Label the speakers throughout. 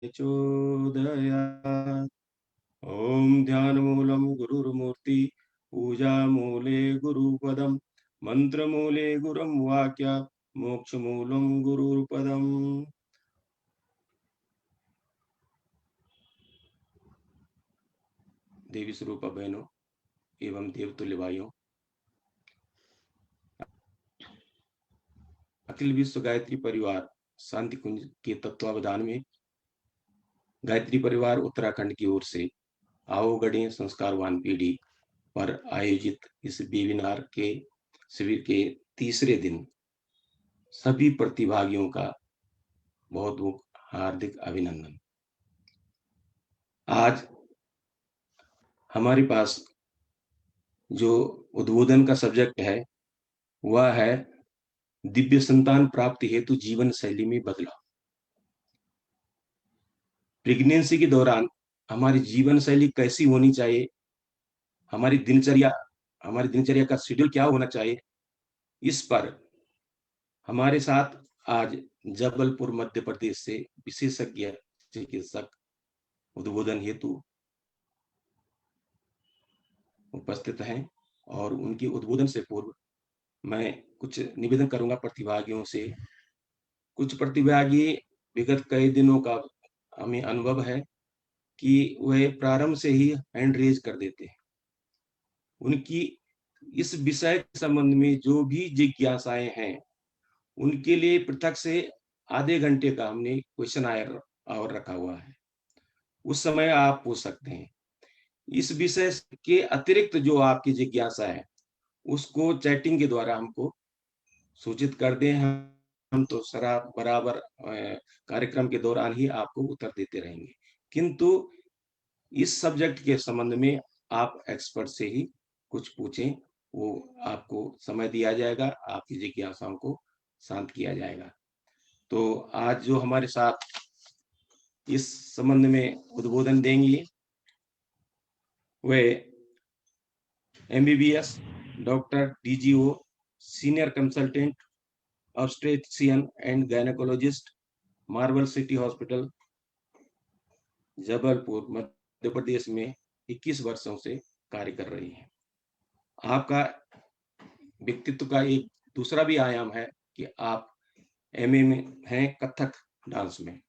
Speaker 1: चोदयात्। ॐ ध्यानमूलं गुरुर्मूर्ति पूजामूले गुरुपदम् मंत्रमूले गुरुं वाक्यात् मोक्षमूलं गुरुपदम्। देवी स्वरूप बहनों एवं देवतुल्य भाइयों, अखिल विश्व गायत्री परिवार शांति कुंज के तत्वावधान में गायत्री परिवार उत्तराखंड की ओर से आओ गढ़ें संस्कारवान पीढ़ी पर आयोजित इस वेबिनार के शिविर के तीसरे दिन सभी प्रतिभागियों का बहुत बहुत हार्दिक अभिनंदन। आज हमारे पास जो उद्बोधन का सब्जेक्ट है वह है दिव्य संतान प्राप्ति हेतु जीवन शैली में बदलाव। प्रेगनेंसी के दौरान हमारी जीवन शैली कैसी होनी चाहिए, हमारी दिनचर्या का शेड्यूल क्या होना चाहिए, इस पर हमारे साथ आज जबलपुर मध्य प्रदेश से विशेषज्ञ चिकित्सक उद्बोधन हेतु उपस्थित हैं और उनके उद्बोधन से पूर्व मैं कुछ निवेदन करूंगा प्रतिभागियों से। कुछ प्रतिभागी विगत कई दिनों का हमें अनुभव है कि वह प्रारंभ से ही हैंड रेज कर देते हैं। उनकी इस विषय के संबंध में जो भी जिज्ञासाएं हैं उनके लिए पृथक से आधे घंटे का हमने क्वेश्चन आवर रखा हुआ है, उस समय आप पूछ सकते हैं। इस विषय के अतिरिक्त जो आपकी जिज्ञासा है उसको चैटिंग के द्वारा हमको सूचित कर दें, हम तो बराबर कार्यक्रम के दौरान ही आपको उत्तर देते रहेंगे। किंतु इस सब्जेक्ट के संबंध में आप एक्सपर्ट से ही कुछ पूछें, वो आपको समय दिया जाएगा, आपकी जिज्ञासाओं को शांत किया जाएगा। तो आज जो हमारे साथ इस संबंध में उद्बोधन देंगी वे MBBS doctor DGO senior consultant obstetrician and gynaecologist, marble city hospital Jabalpur Madhya Pradesh में 21 वर्षों से कार्य कर रही हैं। आपका व्यक्तित्व का एक दूसरा भी आयाम है कि आप MA में हैं कथक डांस में,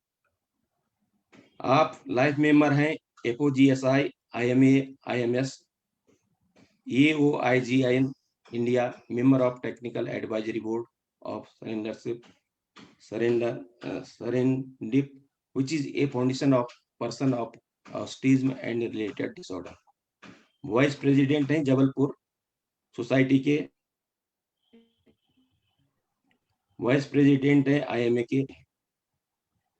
Speaker 1: आप लाइफ मेंबर हैं FOGSI, IMA, IMS, AOIGIN India, member of technical advisory board of Serendip, which is a foundation of person of autism and related disorder. Vice president हैं जबलपुर सोसाइटी के, वाइस प्रेसिडेंट है IMA के,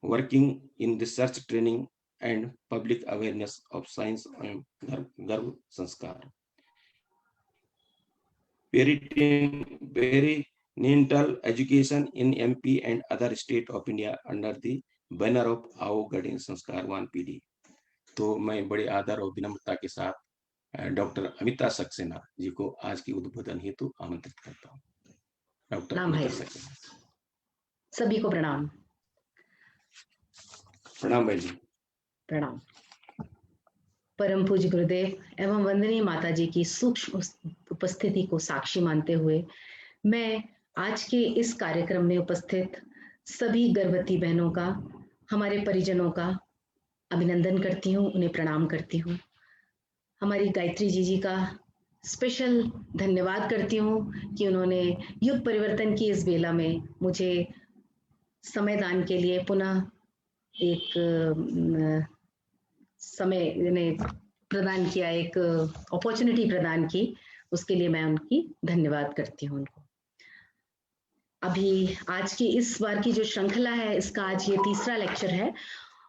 Speaker 1: working in research training and public awareness of science and गर्भ संस्कार, perinatal education in MP and other state of India under the banner of आओ गढ़ें संस्कारवान पीढ़ी। तो मैं बड़े आदर और विनम्रता के साथ डॉक्टर अमिता सक्सेना जी को आज की उद्बोधन हेतु आमंत्रित करता हूँ। डॉक्टर अमिता सक्सेना।
Speaker 2: सभी को प्रणाम।
Speaker 1: प्रणाम भाई जी।
Speaker 2: प्रणाम। परम पूज्य गुरुदेव एवं वंदनीय माता जी की सूक्ष्म उपस्थिति को साक्षी मानते हुए मैं आज के इस कार्यक्रम में उपस्थित सभी गर्भवती बहनों का, हमारे परिजनों का अभिनंदन करती हूँ, उन्हें प्रणाम करती हूँ। हमारी गायत्री जी का स्पेशल धन्यवाद करती हूँ कि उन्होंने युग परिवर्तन की इस बेला में मुझे समय दान के लिए पुनः एक समय प्रदान किया, एक अपॉर्चुनिटी प्रदान की, उसके लिए मैं उनकी धन्यवाद करती हूँ उनको। अभी आज की इस बार की जो श्रृंखला है इसका आज ये तीसरा लेक्चर है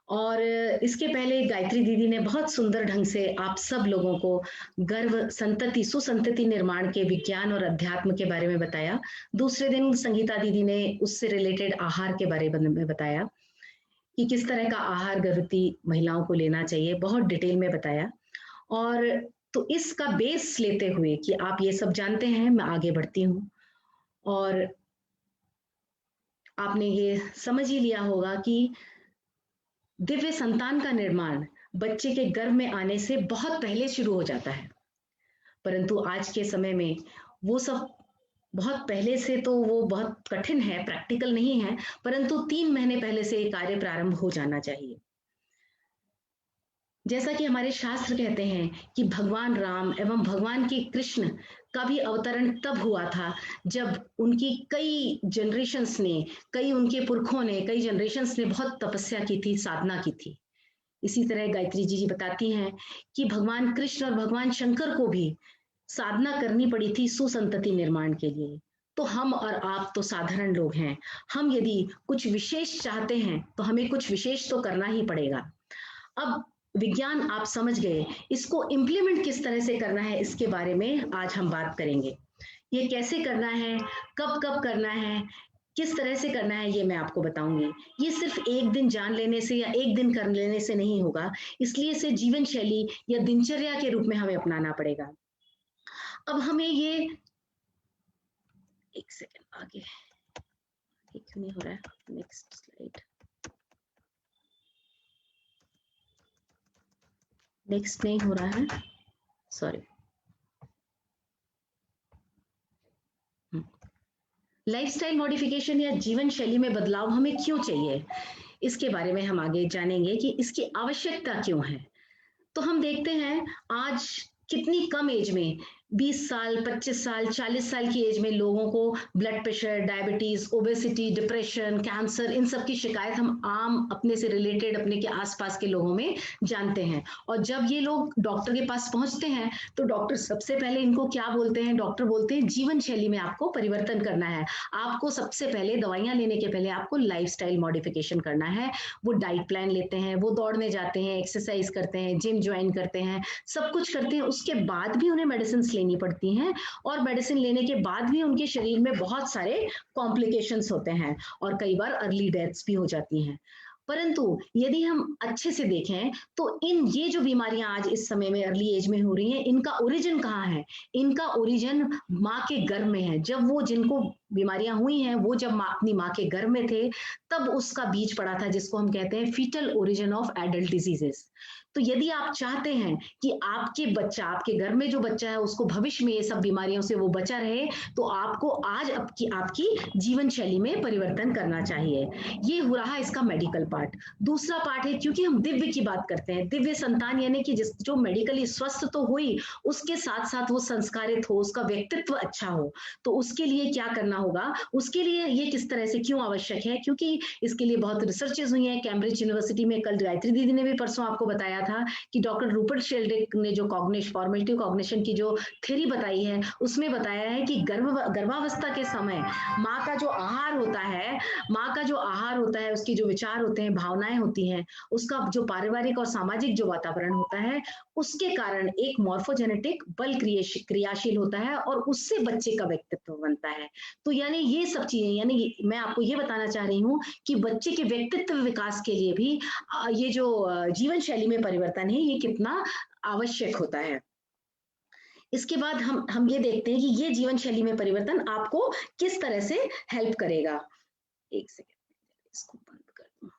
Speaker 2: और इसके पहले गायत्री दीदी ने बहुत सुंदर ढंग से आप सब लोगों को गर्भ संतति सुसंतति निर्माण के विज्ञान और अध्यात्म के बारे में बताया। दूसरे दिन संगीता दीदी ने उससे रिलेटेड आहार के बारे में बताया कि किस तरह का आहार गर्भवती महिलाओं को लेना चाहिए, बहुत डिटेल में बताया। और तो इसका बेस लेते हुए कि आप ये सब जानते हैं, मैं आगे बढ़ती हूँ और आपने ये समझ ही लिया होगा कि दिव्य संतान का निर्माण बच्चे के गर्भ में आने से बहुत पहले शुरू हो जाता है, परंतु आज के समय में वो सब बहुत पहले से तो वो बहुत कठिन है, प्रैक्टिकल नहीं है, परंतु 3 महीने पहले से ये कार्य प्रारंभ हो जाना चाहिए। जैसा कि हमारे शास्त्र कहते हैं कि भगवान राम एवं भगवान के कृष्ण का भी अवतरण तब हुआ था जब उनकी कई जनरेशंस ने, कई उनके पुरखों ने, कई जनरेशंस ने बहुत तपस्या की थी, साधना की थी। इसी तरह गायत्री जी बताती हैं कि भगवान कृष्ण और भगवान शंकर को भी साधना करनी पड़ी थी सुसंतति निर्माण के लिए। तो हम और आप तो साधारण लोग हैं। हम यदि कुछ विशेष चाहते हैं तो हमें कुछ विशेष तो करना ही पड़ेगा। अब विज्ञान आप समझ गए, इसको इम्प्लीमेंट किस तरह से करना है इसके बारे में आज हम बात करेंगे। ये कैसे करना है, कब कब करना है, किस तरह से करना है, ये मैं आपको बताऊंगी। ये सिर्फ एक दिन जान लेने से या एक दिन कर लेने से नहीं होगा, इसलिए इसे जीवन शैली या दिनचर्या के रूप में हमें अपनाना पड़ेगा। अब हमें ये एक सेकंड आगे क्यों नहीं हो रहा है, नेक्स्ट स्लाइड, नेक्स्ट नहीं हो रहा है, सॉरी। लाइफस्टाइल मॉडिफिकेशन या जीवन शैली में बदलाव हमें क्यों चाहिए, इसके बारे में हम आगे जानेंगे कि इसकी आवश्यकता क्यों है। तो हम देखते हैं आज कितनी कम एज में 20 साल, 25 साल, 40 साल की एज में लोगों को blood pressure, diabetes, obesity, depression, cancer, इन सब की शिकायत हम आम अपने से रिलेटेड अपने के आसपास के लोगों में जानते हैं। और जब ये लोग डॉक्टर के पास पहुंचते हैं तो डॉक्टर सबसे पहले इनको क्या बोलते हैं, डॉक्टर बोलते हैं जीवन शैली में आपको परिवर्तन करना है। आपको सबसे पहले दवाइयां लेने के पहले आपको लाइफस्टाइल मॉडिफिकेशन करना है। वो डाइट प्लान लेते हैं, वो दौड़ने जाते हैं, एक्सरसाइज करते हैं, जिम ज्वाइन करते हैं, सब कुछ करते हैं। उसके बाद भी उन्हें मेडिसिन लेनी पड़ती हैं और मेडिसिन लेने के बाद भी उनके शरीर में बहुत सारे कॉम्प्लिकेशंस होते हैं और कई बार अर्ली डेथ्स भी हो जाती हैं। परंतु यदि हम अच्छे से देखें तो ये जो बीमारियां आज इस समय में अर्ली एज में हो रही हैं, इनका ओरिजिन कहाँ है? इनका ओरिजिन माँ के गर्भ में है। जब वो जिनको बीमारियां हुई हैं वो जब अपनी माँ के गर्भ में थे तब उसका बीज पड़ा था, जिसको हम कहते हैं fetal origin of adult diseases. तो यदि आप चाहते हैं कि आपके बच्चा, आपके घर में जो बच्चा है उसको भविष्य में ये सब बीमारियों से वो बचा रहे, तो आपको आज आपकी जीवन शैली में परिवर्तन करना चाहिए। ये हो रहा इसका मेडिकल पार्ट। दूसरा पार्ट है, क्योंकि हम दिव्य की बात करते हैं, दिव्य संतान यानी कि जो मेडिकली स्वस्थ तो हुई, उसके साथ साथ वो संस्कारित हो, उसका व्यक्तित्व अच्छा हो। तो उसके लिए क्या करना होगा, उसके लिए ये किस तरह से क्यों आवश्यक है, क्योंकि इसके लिए बहुत रिसर्चेज हुई हैं। कैम्ब्रिज यूनिवर्सिटी में कल गायत्री दीदी ने भी परसों आपको बताया था कि डॉक्टर रूपर्ट शेल्ड्रिक ने जो फॉर्मेटिव कॉग्निशन की जो थ्योरी बताई है, उसमें बताया है कि गर्भावस्था के समय माँ का जो आहार होता है, उसकी जो विचार होते हैं, भावनाएं होती हैं, उसका जो पारिवारिक और सामाजिक जो वातावरण होता है, उसके कारण एक मॉर्फोजेनेटिक बल क्रियाशील होता है और उससे बच्चे का व्यक्तित्व बनता है। तो यानी ये सब चीजें, यानी मैं आपको ये बताना चाह रही हूँ कि बच्चे के व्यक्तित्व विकास के लिए भी ये जो जीवन शैली में परिवर्तन है, ये कितना आवश्यक होता है। इसके बाद हम ये देखते हैं कि ये जीवन शैली में परिवर्तन आपको किस तरह से हेल्प करेगा। एक सेकेंड, इसको बंद कर दूं,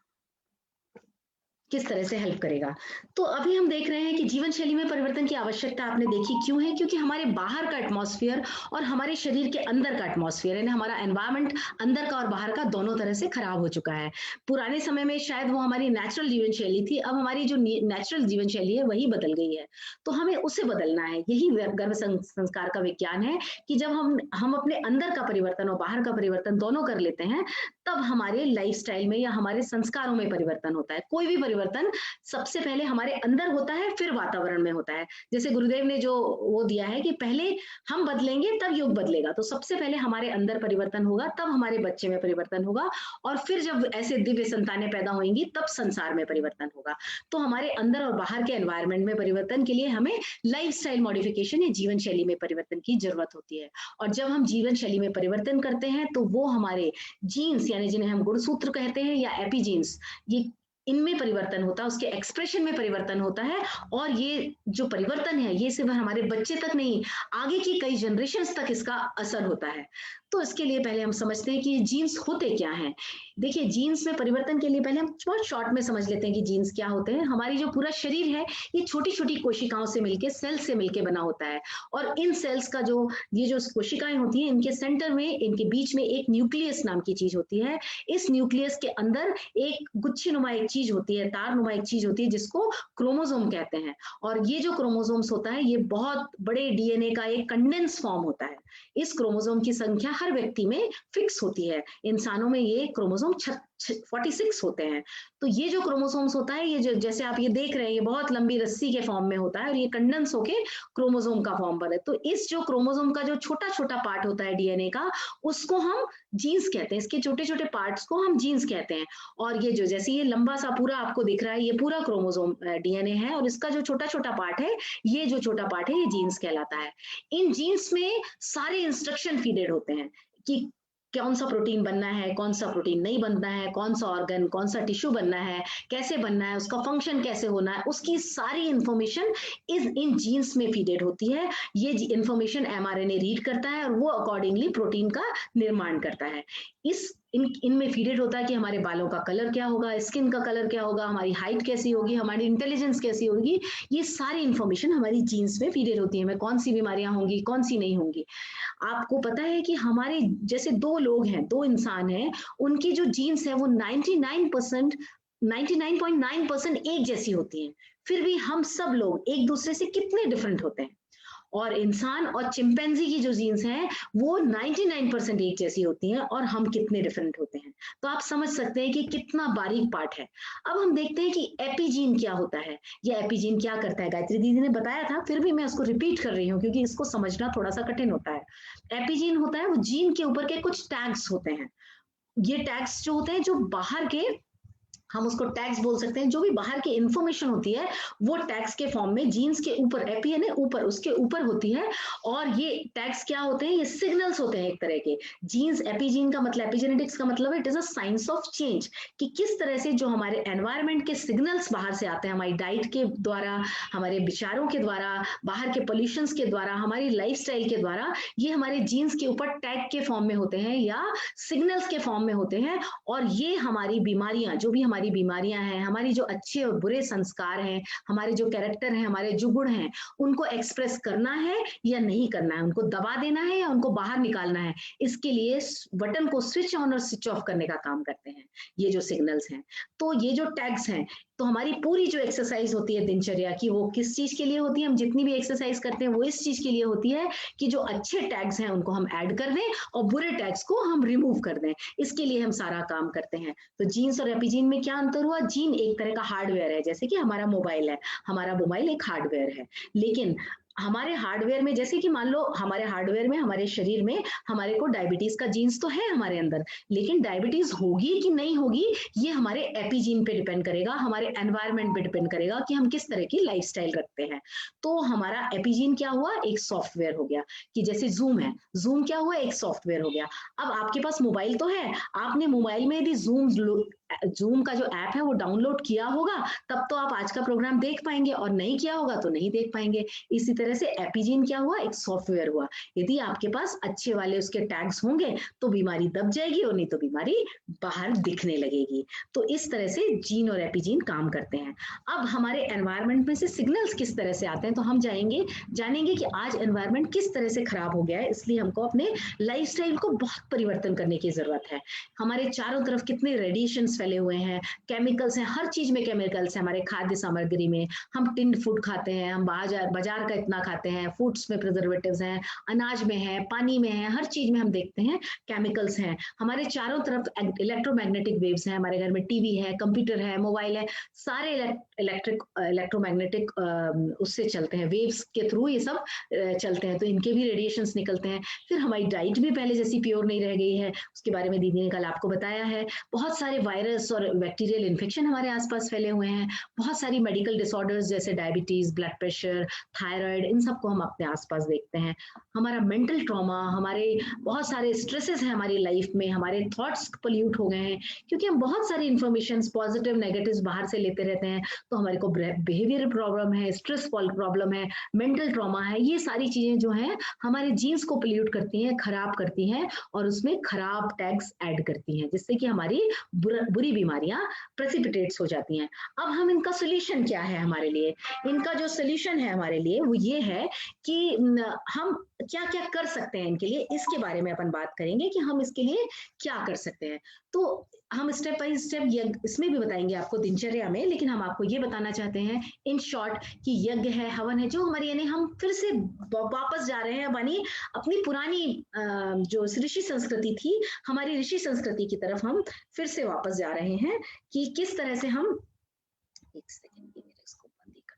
Speaker 2: किस तरह से हेल्प करेगा। तो अभी हम देख रहे हैं कि जीवन शैली में परिवर्तन की आवश्यकता आपने देखी क्यों है, क्योंकि हमारे बाहर का एटमॉस्फेयर और हमारे शरीर के अंदर का एटमॉस्फेयर, यानी हमारा एनवायरनमेंट अंदर का और बाहर का दोनों तरह से खराब हो चुका है। पुराने समय में शायद वो हमारी नेचुरल जीवन शैली थी, अब हमारी जो नेचुरल जीवन शैली है वही बदल गई है, तो हमें उसे बदलना है। यही गर्भ संस्कार का विज्ञान है कि जब हम अपने अंदर का परिवर्तन और बाहर का परिवर्तन दोनों कर लेते हैं, तब हमारे लाइफस्टाइल में या हमारे संस्कारों में परिवर्तन होता है। कोई भी परिवर्तन सबसे पहले हमारे अंदर होता है, फिर वातावरण में होता है। जैसे गुरुदेव ने जो वो दिया है कि पहले हम बदलेंगे तब युग बदलेगा, तो सबसे पहले हमारे अंदर परिवर्तन होगा, तब हमारे बच्चे में परिवर्तन होगा, और फिर जब ऐसे दिव्य संतानें पैदा होंगी तब संसार में परिवर्तन होगा। तो हमारे अंदर और बाहर के एनवायरनमेंट में परिवर्तन के लिए हमें लाइफस्टाइल मॉडिफिकेशन या जीवन शैली में परिवर्तन की जरूरत होती है। और जब हम जीवन शैली में परिवर्तन करते हैं तो वो हमारे जीन्स, यानी जिन्हें हम गुणसूत्र कहते हैं या एपीजीन्स, ये इनमें परिवर्तन होता है, उसके एक्सप्रेशन में परिवर्तन होता है। और ये जो परिवर्तन है, ये सिर्फ हमारे बच्चे तक नहीं, आगे की कई जनरेशंस तक इसका असर होता है। तो इसके लिए पहले हम समझते हैं कि ये जीन्स होते क्या हैं। देखिए जीन्स में परिवर्तन के लिए पहले हम बहुत शॉर्ट में समझ लेते हैं कि जीन्स क्या होते हैं। हमारी जो पूरा शरीर है ये छोटी-छोटी कोशिकाओं से मिलके सेल से मिलके बना होता है और इन सेल्स का जो ये जो कोशिकाएँ होती हैं इनके सेंटर में इनके बीच में एक न्यूक्लियस नाम की चीज़ होती है। इस न्यूक्लियस के अंदर एक गुच्छीनुमा एक चीज़ होती है, तारनुमा एक चीज़ होती है जिसको क्रोमोसोम कहते हैं और ये जो क्रोमोसोम्स होता है ये बहुत बड़े डीएनए का एक कंडेंस फॉर्म होता है। इस क्रोमोसोम की संख्या हर व्यक्ति में फिक्स होती है। इंसानों में ये क्रोमोसोम 46 होते हैं। तो ये जो क्रोमोसोम्स होता है ये जो जैसे आप ये देख रहे हैं ये बहुत लंबी रस्सी के फॉर्म में होता है और ये कंडेंस होके क्रोमोसोम का फॉर्म बने। तो इस जो क्रोमोसोम का जो छोटा-छोटा पार्ट होता है डीएनए का उसको हम जीन्स कहते हैं। इसके छोटे-छोटे पार्ट्स को हम जीन्स कहते हैं और ये जो जैसे ये लंबा सा पूरा आपको दिख रहा है ये पूरा क्रोमोसोम डीएनए है और इसका जो छोटा-छोटा पार्ट है ये जो छोटा पार्ट है ये जीन्स कहलाता है। इन जीन्स में सारे इंस्ट्रक्शन फीडेड होते हैं कि कौन सा प्रोटीन बनना है, कौन सा प्रोटीन नहीं बनना है, कौन सा ऑर्गन, कौन सा टिश्यू बनना है, कैसे बनना है, उसका फंक्शन कैसे होना है, उसकी सारी इंफॉर्मेशन इस इन जीन्स में फीडेड होती है। ये इंफॉर्मेशन एमआरएनए रीड करता है और वो अकॉर्डिंगली प्रोटीन का निर्माण करता है। इनमें फीडेड होता है कि हमारे बालों का कलर क्या होगा, स्किन का कलर क्या होगा, हमारी हाइट कैसी होगी, हमारी इंटेलिजेंस कैसी होगी, ये सारी इंफॉर्मेशन हमारी जीन्स में फीडेड होती है। हमें कौन सी बीमारियां होंगी, कौन सी नहीं होंगी। आपको पता है कि हमारे जैसे 2 लोग हैं, 2 इंसान हैं, उनकी जो जीन्स है वो 99% 99.9% एक जैसी होती हैं। फिर भी हम सब लोग एक दूसरे से कितने डिफरेंट होते हैं। और इंसान और चिंपैंजी की जो जीन्स हैं वो 99% एक जैसी होती हैं और हम कितने डिफरेंट होते हैं। तो आप समझ सकते हैं कि कितना बारीक पार्ट है। अब हम देखते हैं कि एपिजीन क्या होता है। ये एपिजीन क्या करता है, गायत्री दीदी ने बताया था, फिर भी मैं उसको रिपीट कर रही हूँ क्योंकि इसको समझना थोड़ा सा कठिन होता है। एपिजीन होता है वो जीन के ऊपर के कुछ टैग्स होते हैं। ये टैग्स जो होते हैं जो बाहर के हम उसको टैग्स बोल सकते हैं, जो भी बाहर की इंफॉर्मेशन होती है वो टैग्स के फॉर्म में जीन्स के ऊपर, एपी यानी ऊपर, उसके ऊपर होती है और ये टैग्स क्या होते हैं, ये सिग्नल्स होते हैं एक तरह के। जीन्स एपीजीन का मतलब, एपिजेनेटिक्स का मतलब है it is a science of change, कि किस तरह से जो हमारे एनवायरनमेंट के सिग्नल्स बाहर से आते हैं, हमारी डाइट के द्वारा, हमारे विचारों के द्वारा, बाहर के पॉल्यूशंस के द्वारा, हमारी लाइफस्टाइल के द्वारा, ये हमारे जीन्स के ऊपर टैग के फॉर्म में होते हैं या सिग्नल्स के फॉर्म में होते हैं और ये हमारी बीमारियां, जो भी हमारी बीमारियां हैं, हमारी जो अच्छे और बुरे संस्कार हैं, हमारे जो कैरेक्टर हैं, हमारे जो गुण हैं, उनको एक्सप्रेस करना है या नहीं करना है, उनको दबा देना है या उनको बाहर निकालना है, इसके लिए बटन को स्विच ऑन और स्विच ऑफ करने का काम करते हैं ये जो सिग्नल्स हैं। तो ये जो टैग्स हैं, तो हमारी पूरी जो एक्सरसाइज होती है दिनचर्या की, वो किस चीज के लिए होती है, हम जितनी भी एक्सरसाइज करते हैं वो इस चीज के लिए होती है कि जो अच्छे टैग्स हैं उनको हम ऐड कर दें और बुरे टैग्स को हम रिमूव कर दें। इसके लिए हम सारा काम करते हैं। तो जीन्स और एपिजीन में क्या अंतर हुआ, जीन एक तरह का हार्डवेयर है, जैसे कि हमारा मोबाइल है, हमारा मोबाइल एक हार्डवेयर है, लेकिन हमारे हार्डवेयर में, जैसे कि मान लो हमारे हार्डवेयर में, हमारे शरीर में हमारे को डायबिटीज का जीन्स तो है हमारे अंदर, लेकिन डायबिटीज होगी कि नहीं होगी ये हमारे एपिजीन पे डिपेंड करेगा, हमारे एनवायरनमेंट पे डिपेंड करेगा कि हम किस तरह की लाइफस्टाइल रखते हैं। तो हमारा एपिजीन क्या हुआ, एक सॉफ्टवेयर हो गया, कि जैसे जूम है, जूम क्या हुआ, एक सॉफ्टवेयर हो गया। अब आपके पास मोबाइल तो है, आपने मोबाइल में यदि जूम का जो ऐप है वो डाउनलोड किया होगा तब तो आप आज का प्रोग्राम देख पाएंगे, और नहीं किया होगा तो नहीं देख पाएंगे। इसी तरह से एपिजीन क्या हुआ, एक सॉफ्टवेयर हुआ। यदि आपके पास अच्छे वाले उसके टैग्स होंगे तो बीमारी दब जाएगी और नहीं तो बीमारी बाहर दिखने लगेगी। तो इस तरह से जीन और एपिजीन काम करते हैं। अब हमारे एनवायरनमेंट में से सिग्नल्स किस तरह से आते हैं, तो हम जानेंगे कि आज एनवायरनमेंट किस तरह से खराब हो गया है, इसलिए हमको अपने लाइफस्टाइल को बहुत परिवर्तन करने की जरूरत है। हमारे चारों तरफ कितने रेडिएशंस फैले हुए हैं, केमिकल्स हैं, हर चीज में केमिकल्स हैं, हमारे खाद्य सामग्री में, हम टिन्ड फूड खाते हैं, हम बाजार का इतना खाते हैं, फूड्स में प्रिजर्वेटिव्स हैं, अनाज में है, पानी में है, हर चीज में हम देखते हैं केमिकल्स हैं। हमारे चारों तरफ इलेक्ट्रोमैग्नेटिक वेव्स हैं, हमारे घर में टीवी है, कंप्यूटर है, मोबाइल है, सारे इलेक्ट्रोमैग्नेटिक उससे चलते हैं, वेव्स के थ्रू ये सब चलते हैं, तो इनके भी रेडिएशंस निकलते हैं। फिर हमारी डाइट भी पहले जैसी प्योर नहीं रह गई है, उसके बारे में दीदी ने कल आपको बताया है। बहुत सारे वायरस वायरस और बैक्टीरियल इन्फेक्शन हमारे आसपास फैले हुए हैं, बहुत सारी मेडिकल डिसऑर्डर्स जैसे डायबिटीज, ब्लड प्रेशर, थायराइड, इन सबको हम अपने आसपास देखते हैं। हमारा मेंटल ट्रॉमा, हमारे बहुत सारे स्ट्रेसेस हैं हमारी लाइफ में, हमारे थॉट्स पोल्यूट हो गए हैं क्योंकि हम बहुत सारी इंफॉर्मेशन पॉजिटिव नेगेटिव्स बाहर से लेते रहते हैं, तो हमारे को बिहेवियर प्रॉब्लम है, स्ट्रेस प्रॉब्लम है, मेंटल ट्रॉमा है, ये सारी चीजें जो हैं हमारे जीन्स को पोल्यूट करती हैं, खराब करती हैं और उसमें खराब टैग्स ऐड करती हैं, जिससे कि हमारी बुरी बीमारियां प्रेसिपिटेट्स हो जाती हैं। अब हम इनका सोल्यूशन क्या है हमारे लिए? इनका जो सोल्यूशन है हमारे लिए वो ये है कि हम क्या क्या कर सकते हैं इनके लिए, इसके बारे में अपन बात करेंगे कि हम इसके लिए क्या कर सकते हैं। तो हम स्टेप बाय स्टेप इसमें भी बताएंगे आपको दिनचर्या में, लेकिन हम आपको ये बताना चाहते हैं इन शॉर्ट कि यज्ञ है, हवन है, जो हमारी यानी हम फिर से वापस जा रहे हैं यानी अपनी पुरानी जो ऋषि संस्कृति थी, हमारी ऋषि संस्कृति की तरफ हम फिर से वापस जा रहे हैं कि किस तरह से हम, एक सेकेंड इसको बंद ही कर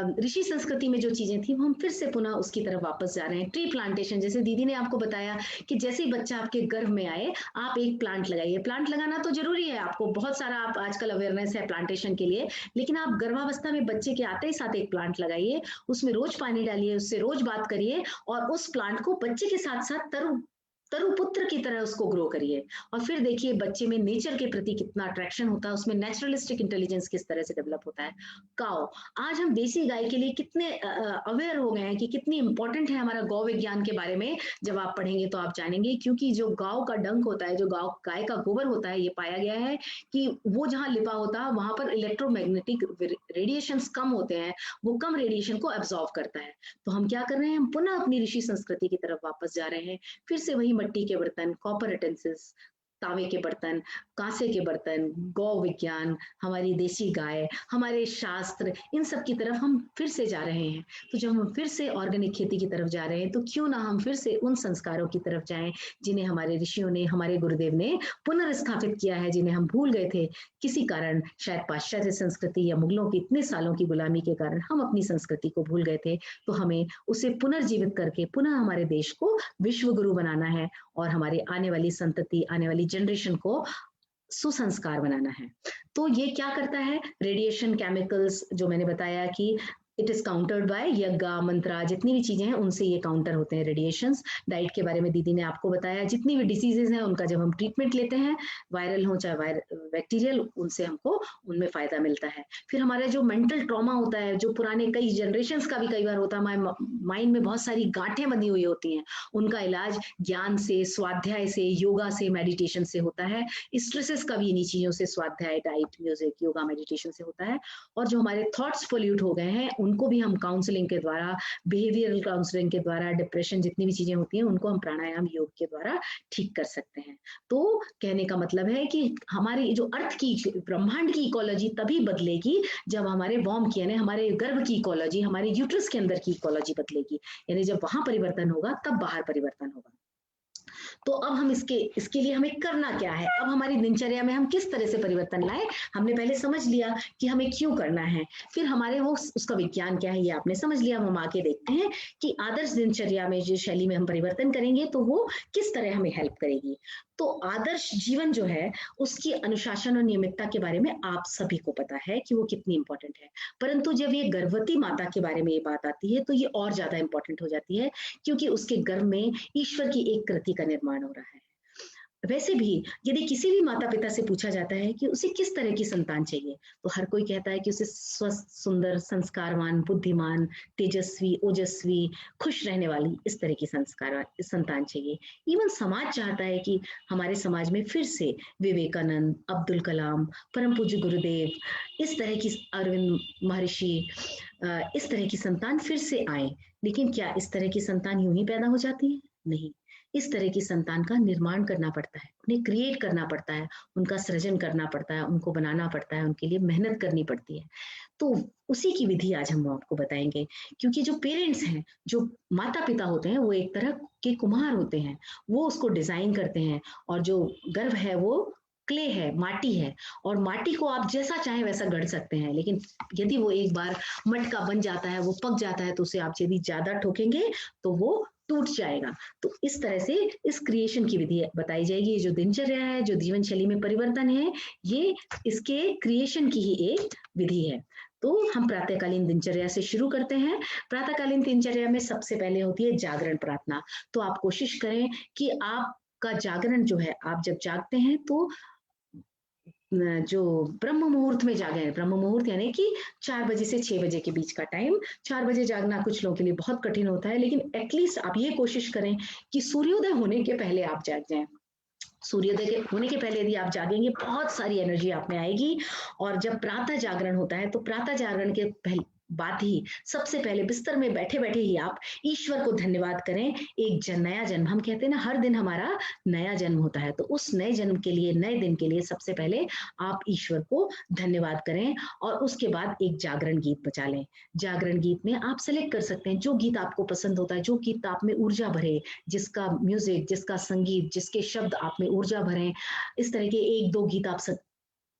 Speaker 2: दूं। ऋषि संस्कृति में जो चीजें थी वो हम फिर से पुनः उसकी तरफ वापस जा रहे हैं। ट्री प्लांटेशन, जैसे दीदी ने आपको बताया कि जैसे ही बच्चा आपके गर्भ में आए आप एक प्लांट लगाइए। प्लांट लगाना तो जरूरी है, आपको बहुत सारा आप आजकल अवेयरनेस है प्लांटेशन के लिए, लेकिन आप गर्भावस्था में बच्चे के आते ही साथ एक प्लांट लगाइए, उसमें रोज पानी डालिए, उससे रोज बात करिए और उस प्लांट को बच्चे के साथ साथ तरुपुत्र की तरह उसको ग्रो करिए और फिर देखिए बच्चे में नेचर के प्रति कितना अट्रैक्शन होता है, उसमें नेचुरलिस्टिक इंटेलिजेंस किस तरह से डेवलप होता है। काओ, आज हम देसी गाय के लिए कितने अवेयर हो गए हैं कि कितनी इंपॉर्टेंट है हमारा गौ विज्ञान के बारे में, जब आप पढ़ेंगे तो आप जानेंगे, क्योंकि जो गाय का डंक होता है, जो गाय का गोबर होता है, ये पाया गया है कि वो जहाँ लिपा होता है वहां पर इलेक्ट्रोमैग्नेटिक रेडिएशन कम होते हैं, वो कम रेडिएशन को एब्जॉर्व करता है। तो हम क्या कर रहे हैं, हम पुनः अपनी ऋषि संस्कृति की तरफ वापस जा रहे हैं, फिर से वही मिट्टी के बर्तन, कॉपर यूटेंसिल्स, तांबे के बर्तन, कांसे के बर्तन, गौ विज्ञान, हमारी देसी गाय, हमारे शास्त्र, इन सब की तरफ हम फिर से जा रहे हैं। तो जब हम फिर से ऑर्गेनिक खेती की तरफ जा रहे हैं तो क्यों ना हम फिर से उन संस्कारों की तरफ जाएं जिन्हें हमारे ऋषियों ने, हमारे गुरुदेव ने पुनर्स्थापित किया है, जिन्हें हम भूल गए थे किसी कारण, शायद पाश्चात्य संस्कृति या मुगलों की इतने सालों की गुलामी के कारण हम अपनी संस्कृति को भूल गए थे। तो हमें उसे पुनर्जीवित करके पुनः हमारे देश को विश्व गुरु बनाना है और हमारे आने वाली संतति, आने वाली जनरेशन को सुसंस्कार बनाना है। तो ये क्या करता है, रेडिएशन, केमिकल्स, जो मैंने बताया कि इट इज काउंटर्ड बाय यज्ञ, मंत्रा, जितनी भी चीजें हैं उनसे ये काउंटर होते हैं रेडिएशंस। डाइट के बारे में दीदी ने आपको बताया, जितनी भी डिसीजेज हैं उनका जब हम ट्रीटमेंट लेते हैं, वायरल हो चाहे बैक्टीरियल, उनसे हमको उनमें फायदा मिलता है। फिर हमारा जो मेंटल ट्रॉमा होता है, जो पुराने कई जनरेशंस का भी कई बार होता है, माइंड में बहुत सारी गांठें बंधी हुई होती हैं, उनका इलाज ज्ञान से, स्वाध्याय से, योगा से, मेडिटेशन से होता है। स्ट्रेसेस का भी इन्हीं चीजों से, स्वाध्याय, डाइट, म्यूजिक, योगा, मेडिटेशन से होता है। और जो हमारे थॉट्स पोल्यूट हो गए हैं उनको भी हम काउंसलिंग के द्वारा, बिहेवियरल काउंसलिंग के द्वारा, डिप्रेशन, जितनी भी चीजें होती हैं उनको हम प्राणायाम, योग के द्वारा ठीक कर सकते हैं। तो कहने का मतलब है कि हमारी जो अर्थ की, ब्रह्मांड की इकोलॉजी तभी बदलेगी जब हमारे वॉर्म की, यानी हमारे गर्भ की इकोलॉजी, हमारे यूट्रस के अंदर की इकोलॉजी बदलेगी, यानी जब वहां परिवर्तन होगा तब बाहर परिवर्तन होगा। तो अब हम इसके लिए हमें करना क्या है, अब हमारी दिनचर्या में हम किस तरह से परिवर्तन लाए, हमने पहले समझ लिया कि हमें क्यों करना है, फिर हमारे वो उसका विज्ञान क्या है ये आपने समझ लिया। हम आके देखते हैं कि आदर्श दिनचर्या में जो शैली में हम परिवर्तन करेंगे तो वो किस तरह हमें हेल्प करेगी। तो आदर्श जीवन जो है उसकी अनुशासन और नियमितता के बारे में आप सभी को पता है कि वो कितनी इंपॉर्टेंट है, परंतु जब ये गर्भवती माता के बारे में ये बात आती है तो ये और ज्यादा इंपॉर्टेंट हो जाती है, क्योंकि उसके गर्भ में ईश्वर की एक कृति का निर्माण हो रहा है। वैसे भी यदि किसी भी माता पिता से पूछा जाता है कि उसे किस तरह की संतान चाहिए, तो हर कोई कहता है कि उसे स्वस्थ, सुंदर, संस्कारवान, बुद्धिमान, तेजस्वी, ओजस्वी, खुश रहने वाली, इस तरह की संतान चाहिए। इवन समाज चाहता है कि हमारे समाज में फिर से विवेकानंद, अब्दुल कलाम, परम पूज्य गुरुदेव, इस तरह की अरविंद महर्षि, इस तरह की संतान फिर से आए। लेकिन क्या इस तरह की संतान यूं ही पैदा हो जाती है? नहीं, इस तरह की संतान का निर्माण करना पड़ता है, उन्हें क्रिएट करना पड़ता है, उनका सृजन करना पड़ता है, उनको बनाना पड़ता है, उनके लिए मेहनत करनी पड़ती है। तो उसी की विधि आज हम आपको बताएंगे, क्योंकि जो पेरेंट्स हैं, जो माता पिता होते हैं, वो एक तरह के कुम्हार होते हैं, वो उसको डिजाइन करते हैं, और जो गर्भ है वो क्ले है, माटी है, और माटी को आप जैसा चाहें वैसा गढ़ सकते हैं, लेकिन यदि वो एक बार मटका बन जाता है, वो पक जाता है, तो उसे आप यदि ज्यादा ठोकेंगे तो वो टूट जाएगा। तो इस तरह से इस क्रिएशन की विधि बताई जाएगी। ये जो दिनचर्या है, जो जीवन शैली में परिवर्तन है, ये इसके क्रिएशन की ही एक विधि है। तो हम प्रातःकालीन दिनचर्या से शुरू करते हैं। प्रातःकालीन दिनचर्या में सबसे पहले होती है जागरण प्रार्थना। तो आप कोशिश करें कि आपका जागरण जो है, आप जब जागते हैं तो जो ब्रह्म मुहूर्त में जागे, ब्रह्म मुहूर्त यानी कि 4 बजे से 6 बजे के बीच का टाइम। 4 बजे जागना कुछ लोगों के लिए बहुत कठिन होता है, लेकिन एटलीस्ट आप ये कोशिश करें कि सूर्योदय होने के पहले आप जाग जाएँ। सूर्योदय के होने के पहले यदि आप जागेंगे, बहुत सारी एनर्जी आप में आएगी। और जब प्रातः जागरण होता है, तो प्रातः जागरण के बाद ही सबसे पहले बिस्तर में बैठे-बैठे ही आप ईश्वर को धन्यवाद करें। एक नया जन्म, हम कहते हैं ना, हर दिन हमारा नया जन्म होता है, तो उस नए जन्म के लिए, नए दिन के लिए सबसे पहले आप ईश्वर को धन्यवाद करें और उसके बाद एक जागरण गीत बजा लें। जागरण गीत में आप सेलेक्ट कर सकते हैं जो गीत आपको पसंद होता है, जो गीत आप में ऊर्जा भरे, जिसका म्यूजिक, जिसका संगीत, जिसके शब्द आप में ऊर्जा भरें। इस तरह के 1-2 गीत आप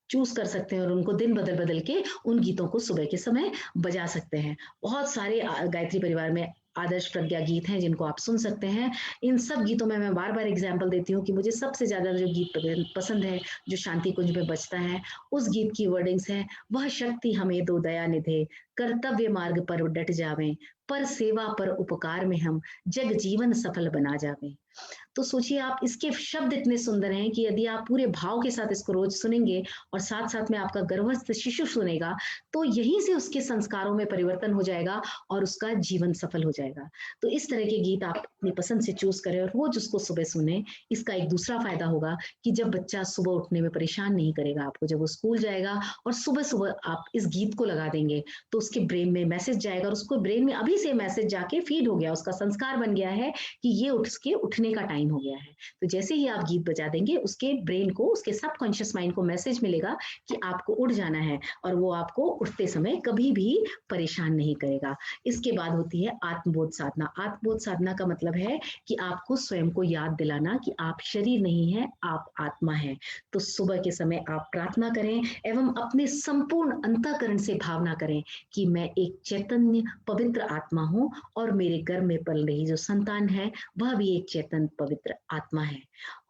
Speaker 2: चूज कर सकते हैं और उनको दिन बदल बदल के उन गीतों को सुबह के समय बजा सकते हैं। बहुत सारे गायत्री परिवार में आदर्श प्रज्ञा गीत हैं जिनको आप सुन सकते हैं। इन सब गीतों में मैं बार बार एग्जाम्पल देती हूँ कि मुझे सबसे ज्यादा जो गीत पसंद है, जो शांति कुंज में बजता है, उस गीत की वर्डिंग्स है, वह शक्ति हमें दो दया निधे, कर्तव्य मार्ग पर डट जावे, पर सेवा पर उपकार में हम जग जीवन सफल बना जावे। तो सोचिए, आप इसके शब्द इतने सुंदर हैं कि यदि आप पूरे भाव के साथ इसको रोज सुनेंगे और साथ साथ में आपका गर्भस्थ शिशु सुनेगा, तो यहीं से उसके संस्कारों में परिवर्तन हो जाएगा और उसका जीवन सफल हो जाएगा। तो इस तरह के गीत आप अपनी पसंद से चूज करें और रोज उसको सुबह सुने। इसका एक दूसरा फायदा होगा कि जब बच्चा सुबह उठने में परेशान नहीं करेगा आपको, जब वो स्कूल जाएगा और सुबह सुबह आप इस गीत को लगा देंगे, तो उसके ब्रेन में मैसेज जाएगा और उसको ब्रेन में अभी से मैसेज जाके फीड हो गया, उसका संस्कार बन गया है कि ये उठने का टाइम हो गया है। तो जैसे ही आप गीत बजा देंगे, उसके ब्रेन को, उसके सबकॉन्शियस माइंड को मैसेज मिलेगा कि आपको उठ जाना है और वो आपको उठते समय कभी भी परेशान नहीं करेगा। इसके बाद होती है आत्मबोध साधना। आत्मबोध साधना का मतलब है कि आपको स्वयं को याद दिलाना कि आप शरीर नहीं है, आप आत्मा है। तो सुबह के समय आप प्रार्थना करें एवं अपने संपूर्ण अंतःकरण से भावना करें कि मैं एक चैतन्य पवित्र आत्मा हूं और मेरे गर्भ में पल रही जो संतान है वह भी एक चेतन पवित्र आत्मा है।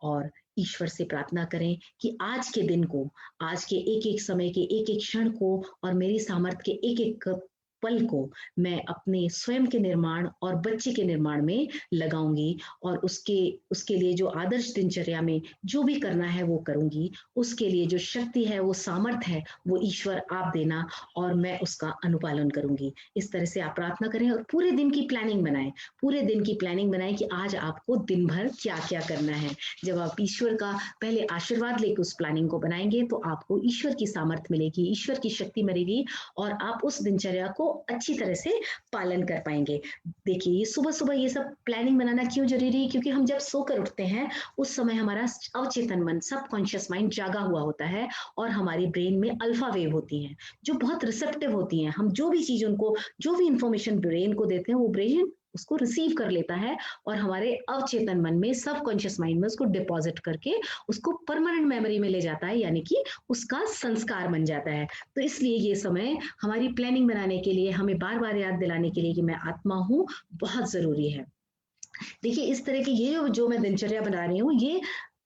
Speaker 2: और ईश्वर से प्रार्थना करें कि आज के दिन को, आज के एक एक समय के एक एक क्षण को और मेरी सामर्थ्य के एक एक पल को मैं अपने स्वयं के निर्माण और बच्चे के निर्माण में लगाऊंगी और उसके उसके लिए जो आदर्श दिनचर्या में जो भी करना है वो करूंगी। उसके लिए जो शक्ति है, वो सामर्थ्य है, वो ईश्वर आप देना और मैं उसका अनुपालन करूंगी। इस तरह से आप प्रार्थना करें और पूरे दिन की प्लानिंग बनाएं। पूरे दिन की प्लानिंग बनाएं कि आज आपको दिन भर क्या क्या करना है। जब आप ईश्वर का पहले आशीर्वाद लेकर उस प्लानिंग को बनाएंगे तो आपको ईश्वर की सामर्थ्य मिलेगी, ईश्वर की शक्ति मिलेगी और आप उस दिनचर्या को अच्छी तरह से पालन कर पाएंगे। देखिए, ये सुबह सुबह ये सब प्लानिंग बनाना क्यों जरूरी है, क्योंकि हम जब सोकर उठते हैं उस समय हमारा अवचेतन मन, सबकॉन्शियस माइंड जागा हुआ होता है और हमारी ब्रेन में अल्फा वेव होती हैं जो बहुत रिसेप्टिव होती हैं। हम जो भी चीज उनको, जो भी इंफॉर्मेशन ब्रेन को देते हैं वो ब्रेन उसको रिसीव कर लेता है और हमारे अवचेतन मन में, सबकॉन्शियस माइंड में उसको डिपॉजिट करके उसको परमानेंट मेमोरी में ले जाता है, यानी कि उसका संस्कार बन जाता है। तो इसलिए ये समय हमारी प्लानिंग बनाने के लिए, हमें बार बार याद दिलाने के लिए कि मैं आत्मा हूँ, बहुत जरूरी है। देखिए, इस तरह की ये जो मैं दिनचर्या बना रही हूँ, ये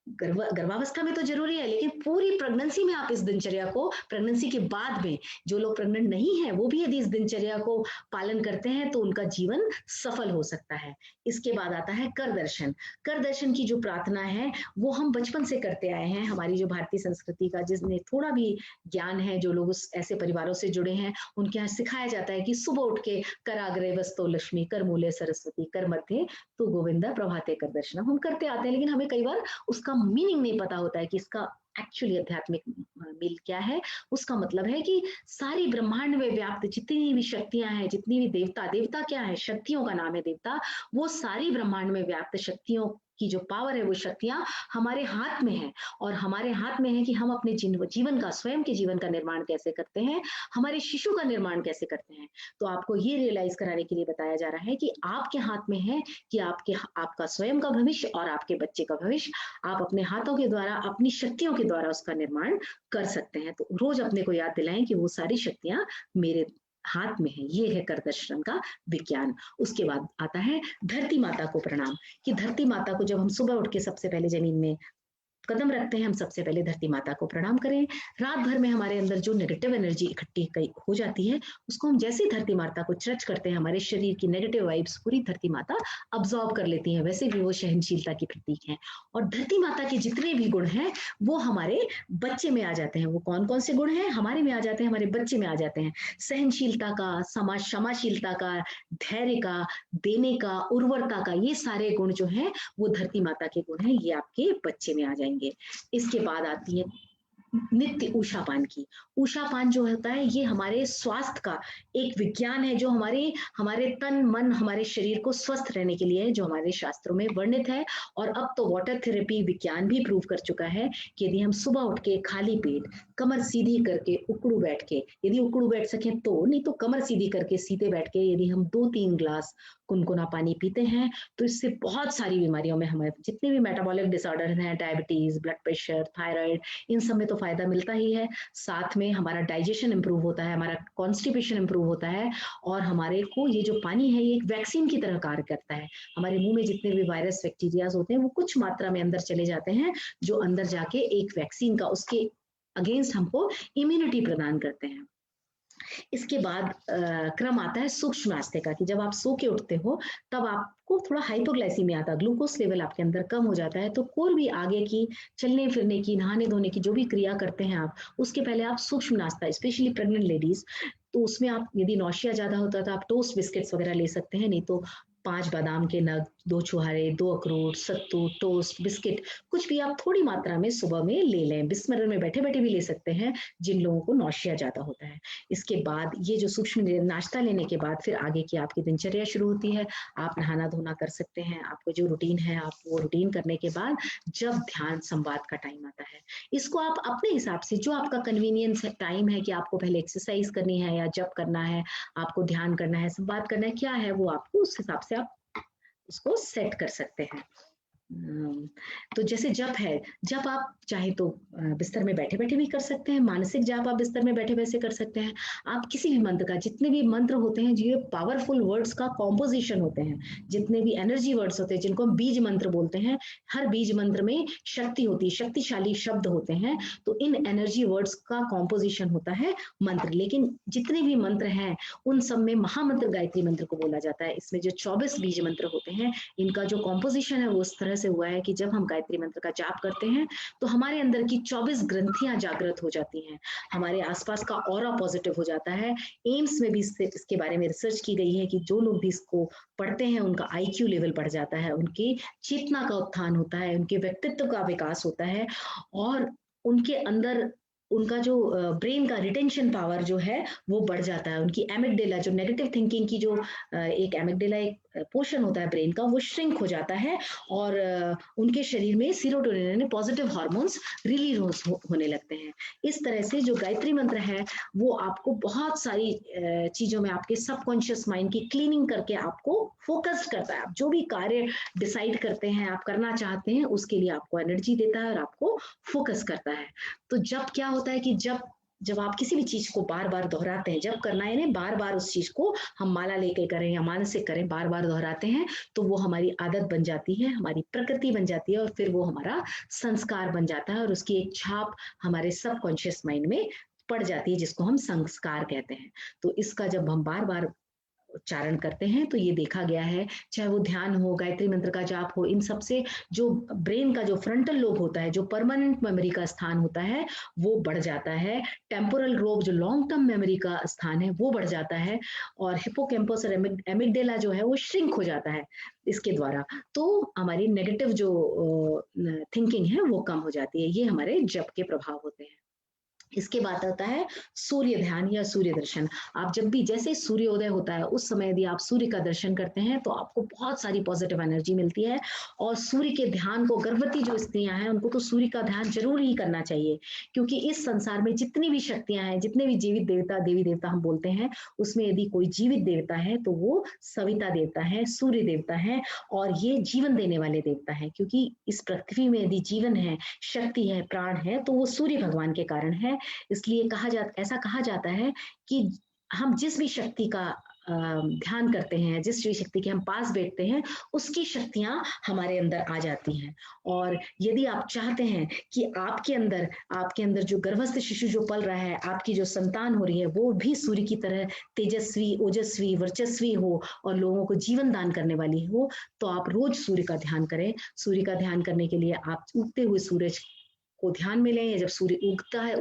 Speaker 2: गर्भावस्था में तो जरूरी है, लेकिन पूरी प्रेगनेंसी में आप इस दिनचर्या को, प्रेगनेंसी के बाद में जो लोग प्रेग्नेंट नहीं है वो भी यदि इस दिनचर्या को पालन करते हैं तो उनका जीवन सफल हो सकता है। इसके बाद आता है कर दर्शन। कर दर्शन की जो प्रार्थना है वो हम बचपन से करते आए हैं। हमारी जो भारतीय संस्कृति का, जिसने थोड़ा भी ज्ञान है, जो लोग उस ऐसे परिवारों से जुड़े हैं, उनके यहाँ सिखाया जाता है कि सुबह उठ के कराग्रे वस्तो लक्ष्मी, कर मूले सरस्वती, कर मध्य तो गोविंदा प्रभाते कर दर्शन हम करते आते हैं, लेकिन हमें कई बार उसका मीनिंग नहीं पता होता है कि इसका एक्चुअली आध्यात्मिक मील क्या है। उसका मतलब है कि सारी ब्रह्मांड में व्याप्त जितनी भी शक्तियां हैं, जितनी भी देवता, देवता क्या है, शक्तियों का नाम है देवता, वो सारी ब्रह्मांड में व्याप्त शक्तियों की जो पावर है, वो शक्तियां हमारे हाथ में है और हमारे हाथ में है कि हम अपने जीवन का, स्वयं के जीवन का निर्माण कैसे करते हैं, हमारे शिशु का निर्माण कैसे करते हैं। तो आपको ये रियलाइज कराने के लिए बताया जा रहा है कि आपके हाथ में है कि आपका स्वयं का भविष्य और आपके बच्चे का भविष्य आप अपने हाथों के द्वारा, अपनी शक्तियों के द्वारा उसका निर्माण कर सकते हैं। तो रोज अपने को याद दिलाएं कि वो सारी शक्तियां मेरे हाथ में है, ये है करदर्शन का विज्ञान। उसके बाद आता है धरती माता को प्रणाम, कि धरती माता को जब हम सुबह उठ के सबसे पहले ज़मीन में कदम रखते हैं, हम सबसे पहले धरती माता को प्रणाम करें। रात भर में हमारे अंदर जो नेगेटिव एनर्जी इकट्ठी कई हो जाती है, उसको हम जैसे ही धरती माता को टच करते हैं, हमारे शरीर की नेगेटिव वाइब्स पूरी धरती माता अब्सॉर्ब कर लेती हैं। वैसे भी वो सहनशीलता की प्रतीक हैं, और धरती माता के जितने भी गुण हैं, वो हमारे बच्चे में आ जाते हैं। वो कौन-कौन से गुण हैं? हमारे में आ जाते हैं, हमारे बच्चे में आ जाते हैं। सहनशीलता का, क्षमाशीलता का, धैर्य का, देने का, उर्वरता का, ये सारे गुण जो हैं, वो धरती माता के गुण हैं, ये आपके बच्चे में आ जाएँगे। इसके बाद आती है नित्य ऊषापान की। ऊषापान जो होता है, ये हमारे स्वास्थ्य का एक विज्ञान है, जो हमारे हमारे तन, मन, हमारे शरीर को स्वस्थ रहने के लिए है, जो हमारे शास्त्रों में वर्णित है। और अब तो वाटर थेरेपी विज्ञान भी प्रूव कर चुका है कि यदि हम सुबह उठ के खाली पेट, कमर सीधी करके उकड़ू बैठ के, यदि उकड़ू बैठ सकें तो, नहीं तो कमर सीधी करके सीधे बैठ के यदि हम 2-3 ग्लास गुनगुना पानी पीते हैं, तो इससे बहुत सारी बीमारियों में हमें जितने भी मेटाबॉलिक डिसऑर्डर हैं, डायबिटीज़, ब्लड प्रेशर, थायराइड, इन सब में तो फ़ायदा मिलता ही है। साथ में हमारा डाइजेशन इम्प्रूव होता है, हमारा कॉन्स्टिपेशन इम्प्रूव होता है, और हमारे को ये जो पानी है, ये एक वैक्सीन की तरह कार्य करता है। हमारे मुँह में जितने भी वायरस, बैक्टीरियाज़ होते हैं, वो कुछ मात्रा में अंदर चले जाते हैं, जो अंदर जाके एक वैक्सीन का, उसके अगेंस्ट हमको इम्यूनिटी प्रदान करते हैं। इसके बाद क्रम आता है सूक्ष्म नास्ते का, कि जब आप सो के उठते हो, तब आपको थोड़ा हाइपोग्लाइसीमिया आता है, ग्लूकोज लेवल आपके अंदर कम हो जाता है, तो कोई भी आगे की चलने-फिरने की, नहाने-धोने की जो भी क्रिया करते हैं आप, उसके पहले आप सूक्ष्म नाश्ता, स्पेशली प्रेग्नेंट लेडीज़, तो उसमें आप यदि नौशिया ज़्यादा होता है, तो आप टोस्ट बिस्किट्स वगैरह ले सकते हैं, नहीं तो 5 बादाम के नग, 2 छुहारे, 2 अखरोट, सत्तू, टोस्ट, बिस्किट, कुछ भी आप थोड़ी मात्रा में सुबह में ले लें। बिस्मिल्लाह में बैठे-बैठे भी ले सकते हैं, जिन लोगों को नौशिया ज़्यादा होता है। इसके बाद ये जो सूक्ष्म नाश्ता लेने के बाद फिर आगे की आपकी दिनचर्या शुरू होती है। आप नहाना-धोना कर सकते हैं, आपको जो रूटीन है, आप वो रूटीन करने के बाद जब ध्यान संवाद का टाइम आता है, इसको आप अपने हिसाब से, जो आपका कन्वीनियंस है, टाइम है कि आपको पहले एक्सरसाइज करनी है या जप करना है, आपको ध्यान करना है, संवाद करना है, क्या है वो आपको उस हिसाब से आप उसको सेट कर सकते हैं। तो जैसे जप है, जप आप चाहे तो बिस्तर में बैठे-बैठे भी कर सकते हैं, मानसिक जाप आप बिस्तर में बैठे-वैसे कर सकते हैं। आप किसी भी मंत्र का, जितने भी मंत्र होते हैं, ये पावरफुल वर्ड्स का कॉम्पोज़िशन होते हैं, जितने भी एनर्जी वर्ड्स होते हैं, जिनको हम बीज मंत्र बोलते हैं, हर बीज मंत्र में शक्ति होती है, शक्तिशाली शब्द होते हैं, तो इन एनर्जी वर्ड्स का कॉम्पोज़िशन होता है मंत्र। लेकिन जितने भी मंत्र हैं, उन सब में महामंत्र गायत्री मंत्र को बोला जाता है। इसमें जो 24 बीज मंत्र होते हैं, इनका जो कॉम्पोजिशन है वो उस तरह से हुआ है कि जब हम गायत्री मंत्र का जाप करते हैं, तो हमारे अंदर की 24 ग्रंथियां जागृत हो जाती हैं, हमारे आसपास का ऑरा पॉजिटिव हो जाता है। एम्स में भी इसके बारे में रिसर्च की गई है कि जो लोग भी इसको पढ़ते हैं, उनका आईक्यू लेवल बढ़ जाता है, उनकी चेतना का उत्थान होता है, उनके व्यक्तित्व का विकास होता है, और उनके अंदर उनका जो ब्रेन का रिटेंशन पावर जो है वो बढ़ जाता है। उनकी एमिगडाला, जो नेगेटिव थिंकिंग की जो एक एमिगडाला एक पोर्शन होता है ब्रेन का, वो श्रिंक हो जाता है, और उनके शरीर में सेरोटोनिन यानी पॉजिटिव हार्मोन्स रिलीज होने लगते हैं। इस तरह से जो गायत्री मंत्र है, वो आपको बहुत सारी चीज़ों में आपके सबकॉन्शियस माइंड की क्लीनिंग करके आपको फोकस्ड करता है। आप जो भी कार्य डिसाइड करते हैं, आप करना चाहते हैं, उसके लिए आपको एनर्जी देता है और आपको फोकस करता है। तो जब क्या होता है कि जब जब आप किसी भी चीज को बार बार दोहराते हैं, जब करना है यानी बार बार उस चीज को हम माला लेके करें या मानसिक करें, बार बार दोहराते हैं, तो वो हमारी आदत बन जाती है, हमारी प्रकृति बन जाती है, और फिर वो हमारा संस्कार बन जाता है, और उसकी एक छाप हमारे सबकॉन्शियस माइंड में पड़ जाती है, जिसको हम संस्कार कहते हैं। तो इसका जब हम बार बार उच्चारण करते हैं, तो ये देखा गया है, चाहे वो ध्यान हो, गायत्री मंत्र का जाप हो, इन सबसे जो ब्रेन का जो फ्रंटल लोब होता है, जो परमानेंट मेमोरी का स्थान होता है, वो बढ़ जाता है। टेम्पोरल लोब, जो लॉन्ग टर्म मेमोरी का स्थान है, वो बढ़ जाता है, और हिप्पोकैम्पस और एमिगडाला जो है वो श्रिंक हो जाता है इसके द्वारा। तो हमारी नेगेटिव जो थिंकिंग है वो कम हो जाती है। ये हमारे जप के प्रभाव होते हैं। इसके बाद आता है सूर्य ध्यान या सूर्य दर्शन। आप जब भी, जैसे सूर्योदय होता है, उस समय यदि आप सूर्य का दर्शन करते हैं, तो आपको बहुत सारी पॉजिटिव एनर्जी मिलती है, और सूर्य के ध्यान को, गर्भवती जो स्त्रियां हैं, उनको तो सूर्य का ध्यान जरूर ही करना चाहिए, क्योंकि इस संसार में जितनी भी शक्तियां हैं, जितने भी जीवित देवता, देवी देवता हम बोलते हैं, उसमें यदि कोई जीवित देवता है, तो वो सविता देवता है, सूर्य देवता है, और ये जीवन देने वाले देवता है, क्योंकि इस पृथ्वी में यदि जीवन है, शक्ति है, प्राण है, तो वो सूर्य भगवान के कारण है। इसलिए ऐसा कहा जाता है कि हम जिस भी शक्ति का ध्यान करते हैं, जिस भी शक्ति के हम पास बैठते हैं, उसकी शक्तियाँ हमारे अंदर आ जाती हैं। और यदि आप चाहते हैं कि आपके अंदर जो गर्भस्थ शिशु जो पल रहा है, आपकी जो संतान हो रही है, वो भी सूर्य की तरह तेजस्वी, ओजस्वी, वर्चस्वी हो और लोगों को जीवन दान करने वाली हो, तो आप रोज़ सूर्य का ध्यान करें। सूर्य का ध्यान करने के लिए आप उगते हुए सूरज को ध्यान में लें, या जब सूर्य उगता है,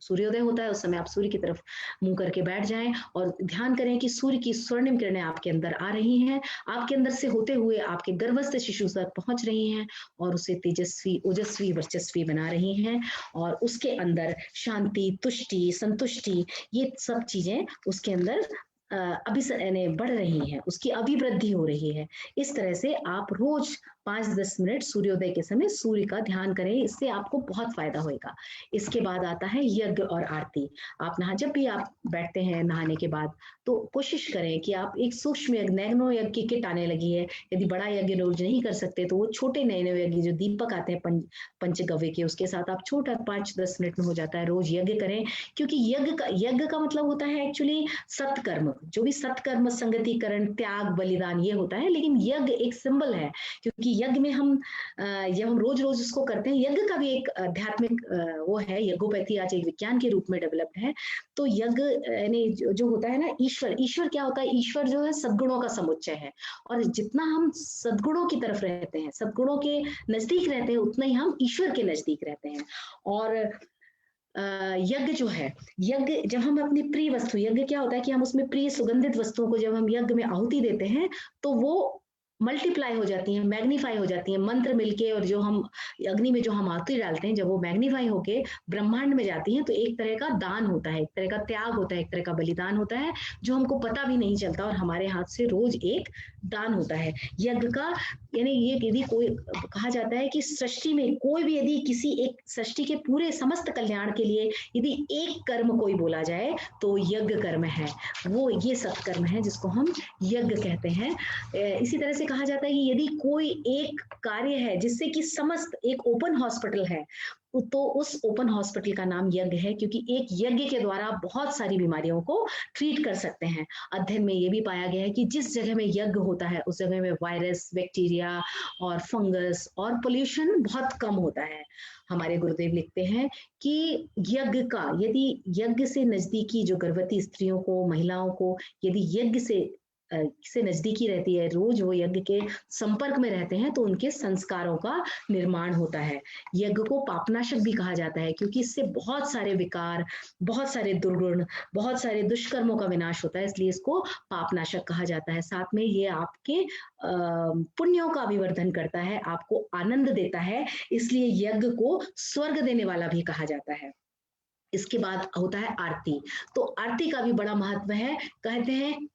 Speaker 2: सूर्योदय होता है, उस समय आप सूर्य की तरफ मुंह करके बैठ जाएं और ध्यान करें कि सूर्य की स्वर्णिम किरणें आपके अंदर आ रही हैं, आपके अंदर से होते हुए आपके गर्भस्थ शिशु तक पहुंच रही हैं और उसे तेजस्वी, ओजस्वी, वर्चस्वी बना रही हैं, और उसके अंदर शांति, तुष्टि, संतुष्टि, ये सब चीजें उसके अंदर यानी बढ़ रही हैं, उसकी अभिवृद्धि हो रही है। इस तरह से आप रोज 5-10 मिनट सूर्योदय के समय सूर्य का ध्यान करें, इससे आपको बहुत फायदा होगा। इसके बाद आता है यज्ञ और आरती। जब भी आप बैठते हैं नहाने के बाद, तो कोशिश करें कि आप एक सूक्ष्म यज्ञ, नैनो यज्ञ की किट आने लगी है, यदि बड़ा यज्ञ रोज नहीं कर सकते तो वो छोटे नैनो यज्ञ जो दीपक आते हैं पंचगव्य के, उसके साथ आप छोटा 5-10 मिनट में हो जाता है, रोज यज्ञ करें। क्योंकि यज्ञ का मतलब होता है एक्चुअली सत्कर्म, जो भी सत्कर्म, संगतिकरण, त्याग, बलिदान, ये होता है। लेकिन यज्ञ एक सिंबल है, क्योंकि यज्ञ में जब हम रोज रोज उसको करते हैं, यज्ञ का भी एक आध्यात्मिक वो है, यज्ञोपैथी आज एक विज्ञान के रूप में डेवलप्ड है। तो यज्ञ यानी जो होता है ना, ईश्वर क्या होता है? ईश्वर जो है सद्गुणों का समुच्चय है, और जितना हम सद्गुणों की तरफ रहते हैं, सद्गुणों के नजदीक रहते हैं, उतना ही हम ईश्वर के नजदीक रहते हैं। और यज्ञ जो है, यज्ञ जब हम अपनी प्रिय वस्तु, यज्ञ क्या होता है कि हम उसमें प्रिय सुगंधित वस्तुओं को जब हम यज्ञ में आहुति देते हैं, तो वो मल्टीप्लाई हो जाती हैं, मैग्नीफाई हो जाती हैं, मंत्र मिलके, और जो हम अग्नि में जो हम आहुति डालते हैं, जब वो मैग्नीफाई होके ब्रह्मांड में जाती हैं, तो एक तरह का दान होता है, एक तरह का त्याग होता है, एक तरह का बलिदान होता है, जो हमको पता भी नहीं चलता, और हमारे हाथ से रोज एक दान होता है यज्ञ का। यानी ये यदि कोई, कहा जाता है कि सृष्टि में कोई भी, यदि किसी एक सृष्टि के पूरे समस्त कल्याण के लिए यदि एक कर्म कोई बोला जाए, तो यज्ञ कर्म है, वो ये सत्कर्म है जिसको हम यज्ञ कहते हैं। इसी तरह से कहा जाता है कि यदि कोई एक कार्य है जिससे कि समस्त, एक ओपन हॉस्पिटल है, तो उस ओपन हॉस्पिटल का नाम यज्ञ है, क्योंकि एक यज्ञ के द्वारा बहुत सारी बीमारियों को ट्रीट कर सकते हैं। अध्ययन में ये भी पाया गया है कि जिस जगह में यज्ञ होता है, उस जगह में वायरस, बैक्टीरिया और फंगस और पोल्यूशन बहुत कम होता है। हमारे गुरुदेव लिखते हैं कि यदि यज्ञ से नजदीकी, जो गर्भवती स्त्रियों को, महिलाओं को यदि यज्ञ से नजदीकी रहती है, रोज वो यज्ञ के संपर्क में रहते हैं, तो उनके संस्कारों का निर्माण होता है। यज्ञ को पापनाशक भी कहा जाता है, क्योंकि इससे बहुत सारे विकार, बहुत सारे दुर्गुण, बहुत सारे दुष्कर्मों का विनाश होता है, इसलिए इसको पापनाशक कहा जाता है। साथ में ये आपके पुण्यों का अभिवर्धन करता है, आपको आनंद देता है, इसलिए यज्ञ को स्वर्ग देने वाला भी कहा जाता है। इसके बाद होता है आरती। तो आरती का भी बड़ा महत्व है। कहते हैं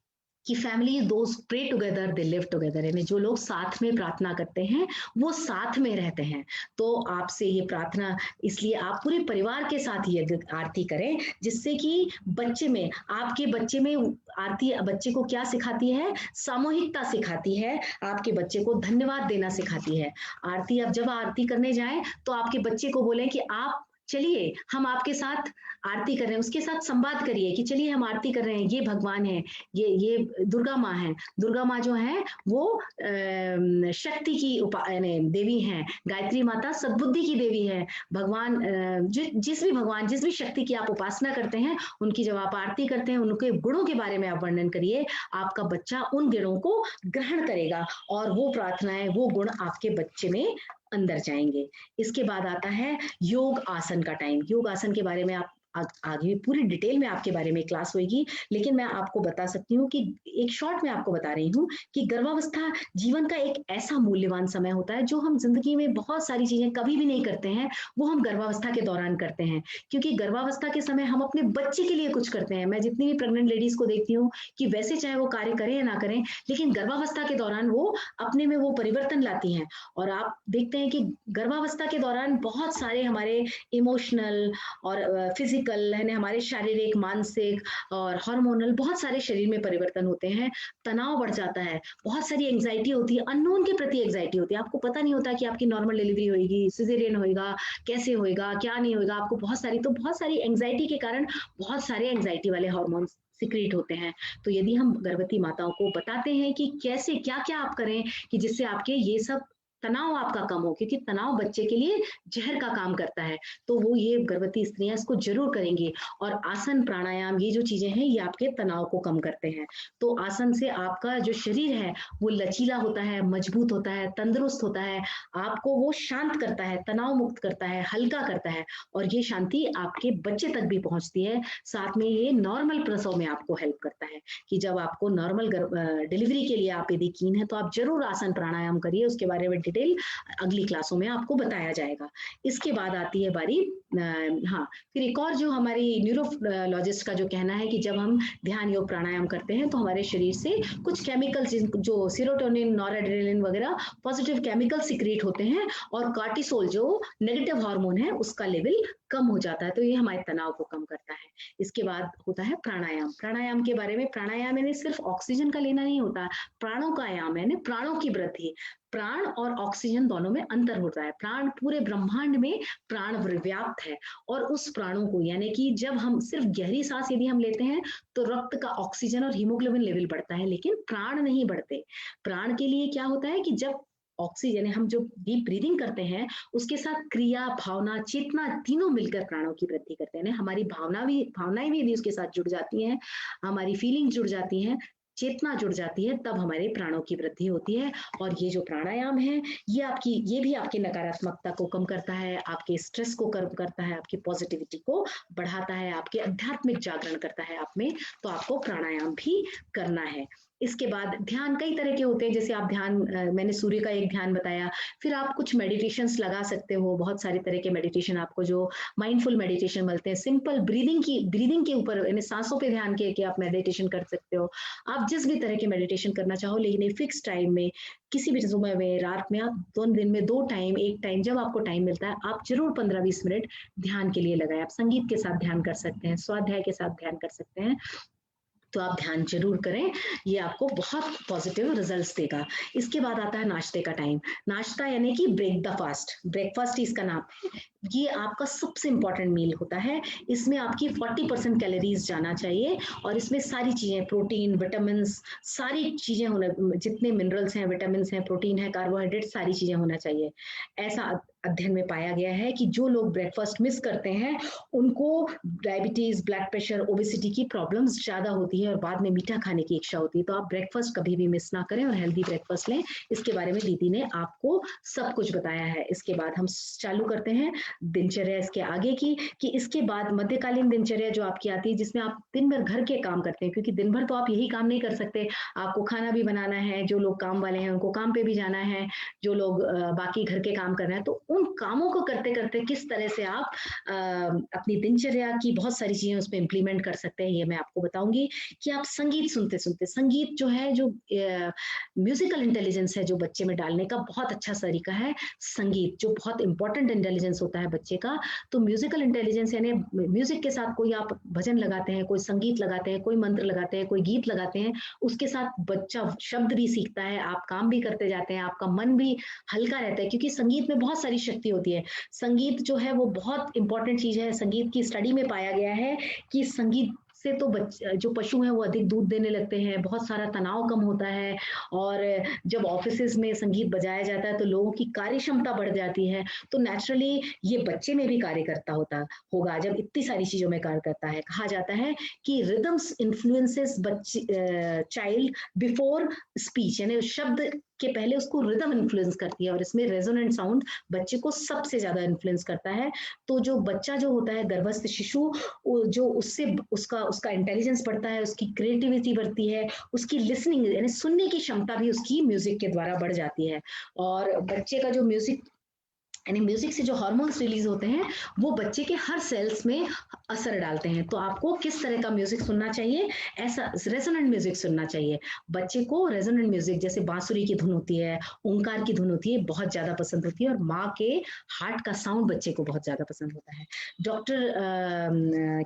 Speaker 2: कि family those pray together they live together, यानी जो लोग साथ में प्रार्थना करते हैं वो साथ में रहते हैं। तो आपसे ये प्रार्थना, इसलिए आप पूरे परिवार के साथ यज्ञ आरती करें, जिससे कि आपके बच्चे में आरती बच्चे को क्या सिखाती है? सामूहिकता सिखाती है, आपके बच्चे को धन्यवाद देना सिखाती है। आरती, अब जब आरती करने जाएं तो आपके बच्चे को बोलें कि आप चलिए हम आपके साथ आरती कर रहे हैं, उसके साथ संवाद करिए कि चलिए हम आरती कर रहे हैं, ये भगवान है, ये दुर्गा माँ है। दुर्गा माँ जो है वो शक्ति की देवी है, गायत्री माता सद्बुद्धि की देवी है। भगवान जिस भी शक्ति की आप उपासना करते हैं, उनकी जब आप आरती करते हैं, उनके गुणों के बारे में आप वर्णन करिए, आपका बच्चा उन गुणों को ग्रहण करेगा और वो प्रार्थनाएं, वो गुण आपके बच्चे में अंदर जाएंगे। इसके बाद आता है योग आसन का टाइम। योग आसन के बारे में आप आगे पूरी डिटेल में आपके बारे में क्लास होगी, लेकिन मैं आपको बता सकती हूँ कि एक शॉर्ट में आपको बता रही हूँ कि गर्भावस्था जीवन का एक ऐसा मूल्यवान समय होता है, जो हम जिंदगी में बहुत सारी चीजें कभी भी नहीं करते हैं, वो हम गर्भावस्था के दौरान करते हैं। क्योंकि गर्भावस्था के समय हम अपने बच्चे के लिए कुछ करते हैं। मैं जितनी भी प्रेग्नेंट लेडीज को देखती हूँ कि वैसे चाहे वो कार्य करें या ना करें, लेकिन गर्भावस्था के दौरान वो अपने में वो परिवर्तन लाती हैं। और आप देखते हैं कि गर्भावस्था के दौरान बहुत सारे हमारे इमोशनल और फिजिकल केमिकल है ना, हमारे शारीरिक, मानसिक और हार्मोनल बहुत सारे शरीर में परिवर्तन होते हैं, तनाव बढ़ जाता है, बहुत सारी एंग्जायटी होती है, अननोन के प्रति एंग्जायटी होती है। आपको पता नहीं होता कि आपकी नॉर्मल डिलीवरी होएगी, सिज़ेरियन होएगा, कैसे होएगा, क्या नहीं होएगा, आपको बहुत सारी एंग्जायटी के कारण बहुत सारे एंग्जायटी वाले हार्मोन्स सीक्रेट होते हैं। तो यदि हम गर्भवती माताओं को बताते हैं कि कैसे क्या-क्या आप करें कि जिससे आपके ये सब तनाव आपका कम हो, क्योंकि तनाव बच्चे के लिए ज़हर का काम करता है। तो वो ये गर्भवती स्त्रियाँ इसको ज़रूर करेंगी और आसन, प्राणायाम ये जो चीज़ें हैं, ये आपके तनाव को कम करते हैं। तो आसन से आपका जो शरीर है, वो लचीला होता है, मजबूत होता है, तंदुरुस्त होता है, आपको वो शांत करता है, तनाव मुक्त करता है, हल्का करता है और ये शांति आपके बच्चे तक भी पहुँचती है। साथ में ये नॉर्मल प्रसव में आपको हेल्प करता है कि जब आपको नॉर्मल डिलीवरी के लिए आप यदि कीन है, तो आप ज़रूर आसन, प्राणायाम करिए। उसके बारे में डिटेल अगली क्लासों में आपको बताया जाएगा। इसके बाद आती है बारी हाँ, फिर एक और जो हमारी न्यूरोलॉजिस्ट का जो कहना है कि जब हम ध्यान, योग, प्राणायाम करते हैं तो हमारे शरीर से कुछ केमिकल्स जो सेरोटोनिन, नॉरएड्रेनालिन वगैरह पॉजिटिव केमिकल सीक्रेट होते हैं और कॉर्टिसोल जो नेगेटिव हार्मोन है उसका लेवल कम हो जाता है, तो ये हमारे तनाव को कम करता है। इसके बाद होता है प्राणायाम। प्राणायाम के बारे में, प्राणायाम यानी सिर्फ ऑक्सीजन का लेना नहीं होता, प्राणों का आयाम है, प्राणों की वृद्धि। प्राण और ऑक्सीजन दोनों में अंतर होता है। प्राण पूरे ब्रह्मांड में प्राण व्याप्त है और उस प्राणों को यानी कि जब हम सिर्फ गहरी सांस यदि हम लेते हैं तो रक्त का ऑक्सीजन और हीमोग्लोबिन लेवल बढ़ता है, लेकिन प्राण नहीं बढ़ते। प्राण के लिए क्या होता है कि जब ऑक्सीजन हम जो डीप ब्रीदिंग करते हैं उसके साथ क्रिया, भावना, चेतना तीनों मिलकर प्राणों की वृद्धि करते हैं। हमारी भावनाएं भी यदि उसके साथ जुड़ जाती हैं, हमारी फीलिंग जुड़ जाती हैं, चेतना जुड़ जाती है, तब हमारे प्राणों की वृद्धि होती है। और ये जो प्राणायाम है ये भी आपकी नकारात्मकता को कम करता है, आपके स्ट्रेस को कम करता है, आपकी पॉजिटिविटी को बढ़ाता है, आपके आध्यात्मिक जागरण करता है आप में। तो आपको प्राणायाम भी करना है। इसके बाद ध्यान कई तरह के होते हैं, जैसे आप ध्यान मैंने सूर्य का एक ध्यान बताया, फिर आप कुछ मेडिटेशंस लगा सकते हो। बहुत सारे तरह के मेडिटेशन आपको जो माइंडफुल मेडिटेशन मिलते हैं, सिंपल ब्रीदिंग के ऊपर यानी सांसों पे ध्यान के आप मेडिटेशन कर सकते हो। आप जिस भी तरह के मेडिटेशन करना चाहो, लेकिन एक फिक्स टाइम में, किसी भी सुबह में, रात में, आप 2 दिन में 2 टाइम, एक टाइम जब आपको टाइम मिलता है आप जरूर 15-20 मिनट ध्यान के लिए लगाएं। आप संगीत के साथ ध्यान कर सकते हैं, स्वाध्याय के साथ ध्यान कर सकते हैं। तो आप ध्यान जरूर करें, ये आपको बहुत पॉजिटिव रिजल्ट्स देगा। इसके बाद आता है नाश्ते का टाइम। नाश्ता यानी कि ब्रेक द फास्ट, ब्रेकफास्ट ही इसका नाम है। ये आपका सबसे इंपॉर्टेंट मील होता है। इसमें आपकी 40% कैलोरीज जाना चाहिए और इसमें सारी चीजें, प्रोटीन, विटामिन, सारी चीजें होने, जितने मिनरल्स हैं, विटामिन हैं, प्रोटीन है, कार्बोहाइड्रेट, सारी चीजें होना चाहिए। ऐसा अध्ययन में पाया गया है कि जो लोग ब्रेकफास्ट मिस करते हैं उनको डायबिटीज, ब्लड प्रेशर, ओबेसिटी की प्रॉब्लम्स ज्यादा होती है और बाद में मीठा खाने की इच्छा होती है। तो आप ब्रेकफास्ट कभी भी मिस ना करें और हेल्दी ब्रेकफास्ट लें। इसके बारे में दीदी ने आपको सब कुछ बताया है। इसके बाद हम चालू करते हैं दिनचर्या इसके आगे की, कि इसके बाद मध्यकालीन दिनचर्या जो आपकी आती है, जिसमें आप दिन भर घर के काम करते हैं, क्योंकि दिन भर तो आप यही काम नहीं कर सकते, आपको खाना भी बनाना है, जो लोग काम वाले हैं उनको काम पे भी जाना है, जो लोग बाकी घर के काम कर रहे हैं, तो उन कामों को करते करते किस तरह से आप अपनी दिनचर्या की बहुत सारी चीजें उसमें इंप्लीमेंट कर सकते हैं, ये मैं आपको बताऊंगी। कि आप संगीत सुनते सुनते, संगीत जो है, जो म्यूजिकल इंटेलिजेंस है जो बच्चे में डालने का बहुत अच्छा तरीका है। संगीत जो बहुत इंपॉर्टेंट इंटेलिजेंस होता है बच्चे का, तो म्यूजिकल इंटेलिजेंस यानी म्यूजिक के साथ कोई आप भजन लगाते हैं, कोई संगीत लगाते हैं, कोई मंत्र लगाते हैं, कोई गीत लगाते हैं, उसके साथ बच्चा शब्द भी सीखता है, आप काम भी करते जाते हैं, आपका मन भी हल्का रहता है, क्योंकि संगीत में बहुत सारी शक्ति होती है। संगीत जो है वो बहुत इंपॉर्टेंट चीज है। संगीत की स्टडी में पाया गया है कि संगीत से तो जो पशु हैं वो अधिक दूध देने लगते हैं, बहुत सारा तनाव कम होता है, और जब ऑफिसेज में संगीत बजाया जाता है तो लोगों की कार्य क्षमता बढ़ जाती है। तो नेचुरली ये बच्चे में भी कार्य करता होगा जब इतनी सारी चीजों में कार्य करता है। कहा जाता है कि rhythms influences child before speech, यानी शब्द के पहले उसको रिदम इन्फ्लुएंस करती है, और इसमें रेजोनेंट साउंड बच्चे को सबसे ज्यादा इन्फ्लुएंस करता है। तो जो बच्चा जो होता है, गर्भस्थ शिशु, जो उससे उसका इंटेलिजेंस बढ़ता है, उसकी क्रिएटिविटी बढ़ती है, उसकी लिसनिंग यानी सुनने की क्षमता भी उसकी म्यूजिक के द्वारा बढ़ जाती है। और बच्चे का जो म्यूजिक यानी म्यूजिक से जो हार्मोन्स रिलीज होते हैं वो बच्चे के हर सेल्स में असर डालते हैं। तो आपको किस तरह का म्यूजिक सुनना चाहिए? ऐसा रेजोनेंट म्यूजिक सुनना चाहिए। बच्चे को रेजोनेंट म्यूजिक जैसे बांसुरी की धुन होती है, ओंकार की धुन होती है, बहुत ज्यादा पसंद होती है, और माँ के हार्ट का साउंड बच्चे को बहुत ज्यादा पसंद होता है। डॉक्टर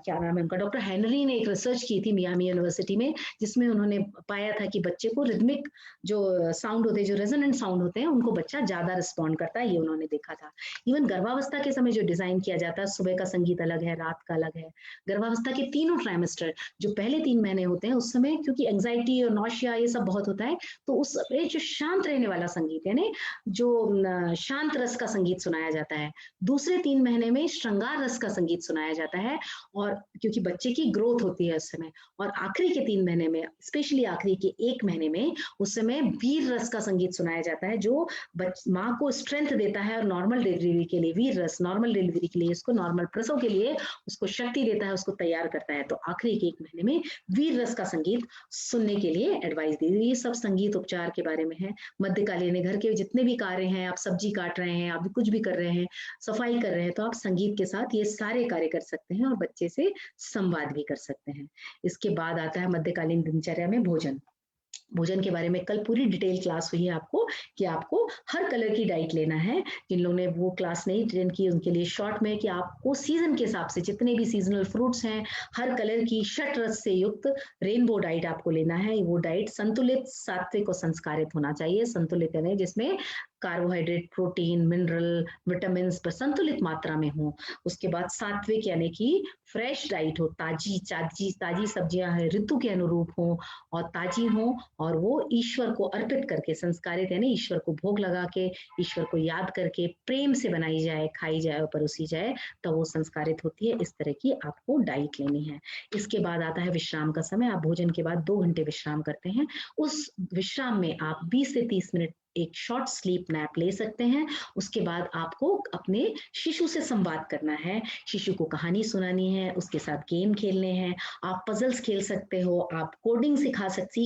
Speaker 2: क्या नाम है उनका, डॉक्टर हेनरी ने एक रिसर्च की थी मियामी यूनिवर्सिटी में, जिसमें उन्होंने पाया था कि बच्चे को रिदमिक जो साउंड होते हैं, जो रेजोनेंट साउंड होते हैं, उनको बच्चा ज्यादा रिस्पॉन्ड करता है, ये उन्होंने देखा था। इवन गर्भावस्था के समय जो डिजाइन किया जाता है, सुबह का संगीत अलग है, रात का अलग है। गर्भावस्था के तीनों ट्राइमेस्टर जो पहले 3 महीने होते हैं, उस समय क्योंकि एंग्जाइटी और नौशिया ये सब बहुत होता है, तो उस समय जो शांत रहने वाला संगीत यानी जो शांत रस का संगीत सुनाया जाता है। दूसरे 3 महीने में श्रृंगार रस का संगीत सुनाया जाता है, और क्योंकि बच्चे की ग्रोथ होती है उस समय। और आखिरी के 3 महीने में, स्पेशली आखिरी के 1 महीने में, उस समय वीर रस का संगीत सुनाया जाता है, जो माँ को स्ट्रेंथ देता है, और नॉर्मल डिलीवरी के लिए वीर रस, नॉर्मल डिलीवरी के लिए, उसको नॉर्मल प्रसव के लिए उसको शक्ति देता है, उसको तैयार करता है। तो आखिरी के 1 महीने में वीर रस का संगीत सुनने के लिए एडवाइस दी गई। ये सब संगीत उपचार के बारे में है। मध्यकालीन घर के जितने भी कार्य हैं, आप सब्जी काट रहे हैं, आप कुछ भी कर रहे हैं, सफाई कर रहे हैं, तो आप संगीत के साथ ये सारे कार्य कर सकते हैं और बच्चे से संवाद भी कर सकते हैं। इसके बाद आता है मध्यकालीन दिनचर्या में भोजन। भोजन के बारे में कल पूरी डिटेल क्लास हुई है आपको, कि आपको हर कलर की डाइट लेना है। जिन लोगों ने वो क्लास नहीं अटेंड की, उनके लिए शॉर्ट में कि आपको सीजन के हिसाब से जितने भी सीजनल फ्रूट्स हैं, हर कलर की षट रस से युक्त रेनबो डाइट आपको लेना है। वो डाइट संतुलित, सात्विक और संस्कारित होना चाहिए। संतुलित यानी जिसमें कार्बोहाइड्रेट, प्रोटीन, मिनरल, विटामिन संतुलित मात्रा में हो। उसके बाद सात्विक यानी कि फ्रेश डाइट हो, ताजी ताजी ताजी सब्जियां हैं, ऋतु के अनुरूप हो और ताजी हो, और वो ईश्वर को अर्पित करके, संस्कारित यानी ईश्वर को भोग लगा के, ईश्वर को याद करके प्रेम से बनाई जाए, खाई जाए और परोसी जाए, तो वो संस्कारित होती है। इस तरह की आपको डाइट लेनी है। इसके बाद आता है विश्राम का समय। आप भोजन के बाद 2 घंटे विश्राम करते हैं। उस विश्राम में आप 20 से 30 मिनट एक शॉर्ट स्लीप नैप ले सकते हैं। उसके बाद आपको अपने शिशु से संवाद करना है, शिशु को कहानी सुनानी है, उसके साथ गेम खेलने हैं, आप पजल्स खेल सकते हो, आप कोडिंग सीख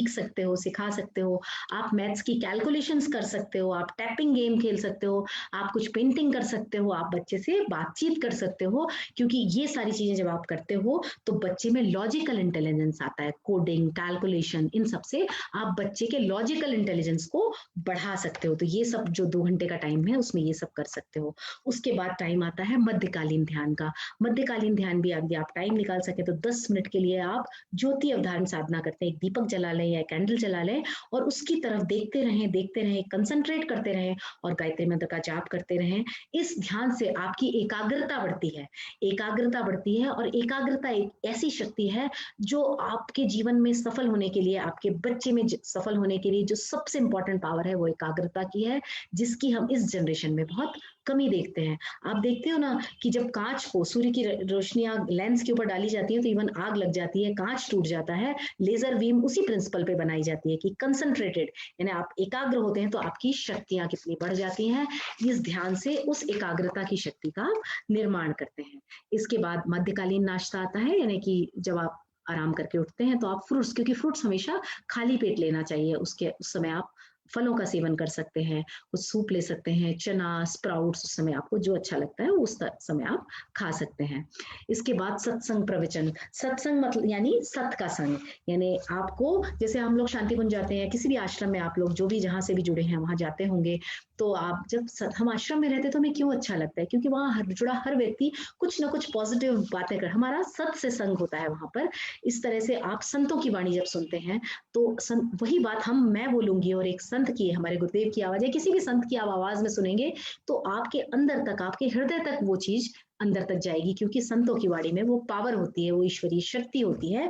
Speaker 2: सकते हो, सिखा सकते हो, आप मैथ्स की कैलकुलेशंस कर सकते हो, आप टैपिंग गेम खेल सकते हो, आप कुछ पेंटिंग कर सकते हो, आप बच्चे से बातचीत कर सकते हो। क्योंकि ये सारी चीजें जब आप करते हो तो बच्चे में लॉजिकल इंटेलिजेंस आता है। कोडिंग, कैलकुलेशन, इन सब से आप बच्चे के लॉजिकल इंटेलिजेंस को बढ़ा सकते हो। तो ये सब जो 2 घंटे का टाइम है, उसमें ये सब कर सकते हो। उसके बाद टाइम आता है मध्यकालीन ध्यान का। मध्यकालीन ध्यान भी यदि आप टाइम निकाल सके तो 10 मिनट के लिए आप ज्योति अवधारण साधना करते हैं। एक दीपक जला लें या कैंडल जला लें और उसकी तरफ देखते रहें, कंसंट्रेट करते रहें और गायत्री मंत्र का जाप करते रहें। इस ध्यान से आपकी एकाग्रता बढ़ती है। एकाग्रता बढ़ती है, और एकाग्रता एक ऐसी शक्ति है जो आपके जीवन में सफल होने के लिए, आपके बच्चे में सफल होने के लिए जो सबसे इंपॉर्टेंट पावर है, वो एकाग्रता की है, जिसकी हम इस जनरेशन में बहुत कमी देखते हैं। आप देखते हो ना कि जब कांच को सूर्य की रोशनियां लेंस के ऊपर डाली जाती है तो इवन आग लग जाती है, कांच टूट जाता है। लेजर बीम उसी प्रिंसिपल पे बनाई जाती है कि कंसंट्रेटेड, यानी आप एकाग्र होते हैं तो आपकी शक्तियां कितनी बढ़ जाती हैं। इस ध्यान से उस एकाग्रता की शक्ति का निर्माण करते हैं। इसके बाद मध्यकालीन नाश्ता आता है, यानी कि जब आप आराम करके उठते हैं तो आप फ्रूट्स, क्योंकि फ्रूट्स हमेशा खाली पेट लेना चाहिए, उस समय आप फलों का सेवन कर सकते हैं, कुछ सूप ले सकते हैं, चना, स्प्राउट्स, उस समय आपको जो अच्छा लगता है उस समय आप खा सकते हैं। इसके बाद सत्संग प्रवचन। सत्संग मतलब यानी सत का संग, यानी आपको, जैसे हम लोग शांति कुंज जाते हैं, किसी भी आश्रम में आप लोग जो भी जहाँ से भी जुड़े हैं वहां जाते होंगे, तो आप जब हम आश्रम में रहते तो हमें क्यों अच्छा लगता है? क्योंकि वहां जुड़ा हर व्यक्ति कुछ ना कुछ पॉजिटिव बातें कर, हमारा सत से संग होता है वहां पर। इस तरह से आप संतों की वाणी जब सुनते हैं तो वही बात मैं बोलूंगी और एक संत की, हमारे गुरुदेव की आवाज है, किसी भी संत की आप आवाज में सुनेंगे तो आपके अंदर तक, आपके हृदय तक वो चीज अंदर तक जाएगी, क्योंकि संतों की वाणी में वो पावर होती है, वो ईश्वरीय शक्ति होती है।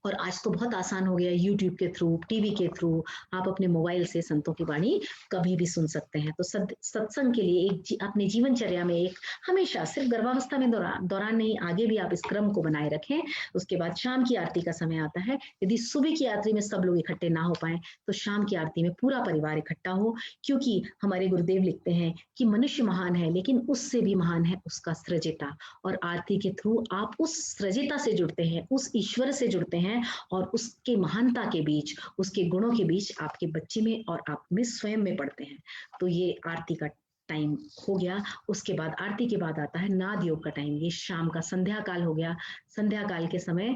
Speaker 2: और आज तो बहुत आसान हो गया, यूट्यूब के थ्रू, टीवी के थ्रू आप अपने मोबाइल से संतों की वाणी कभी भी सुन सकते हैं। तो सत्संग के लिए अपने जीवनचर्या में एक, हमेशा, सिर्फ गर्भावस्था में दौरान नहीं, आगे भी आप इस क्रम को बनाए रखें। उसके बाद शाम की आरती का समय आता है। यदि सुबह की आरती में सब लोग इकट्ठे ना हो पाए तो शाम की आरती में पूरा परिवार इकट्ठा हो, क्योंकि हमारे गुरुदेव लिखते हैं कि मनुष्य महान है लेकिन उससे भी महान है उसका सृजिता। और आरती के थ्रू आप उस सृजिता से जुड़ते हैं, उस ईश्वर से जुड़ते हैं, और उसके महानता के बीच, उसके गुणों के बीच आपके बच्चे में और आप में स्वयं में पढ़ते हैं। तो ये आरती का टाइम हो गया। उसके बाद आरती के बाद आता है नाद योग का टाइम। ये शाम का संध्या काल हो गया। संध्या काल के समय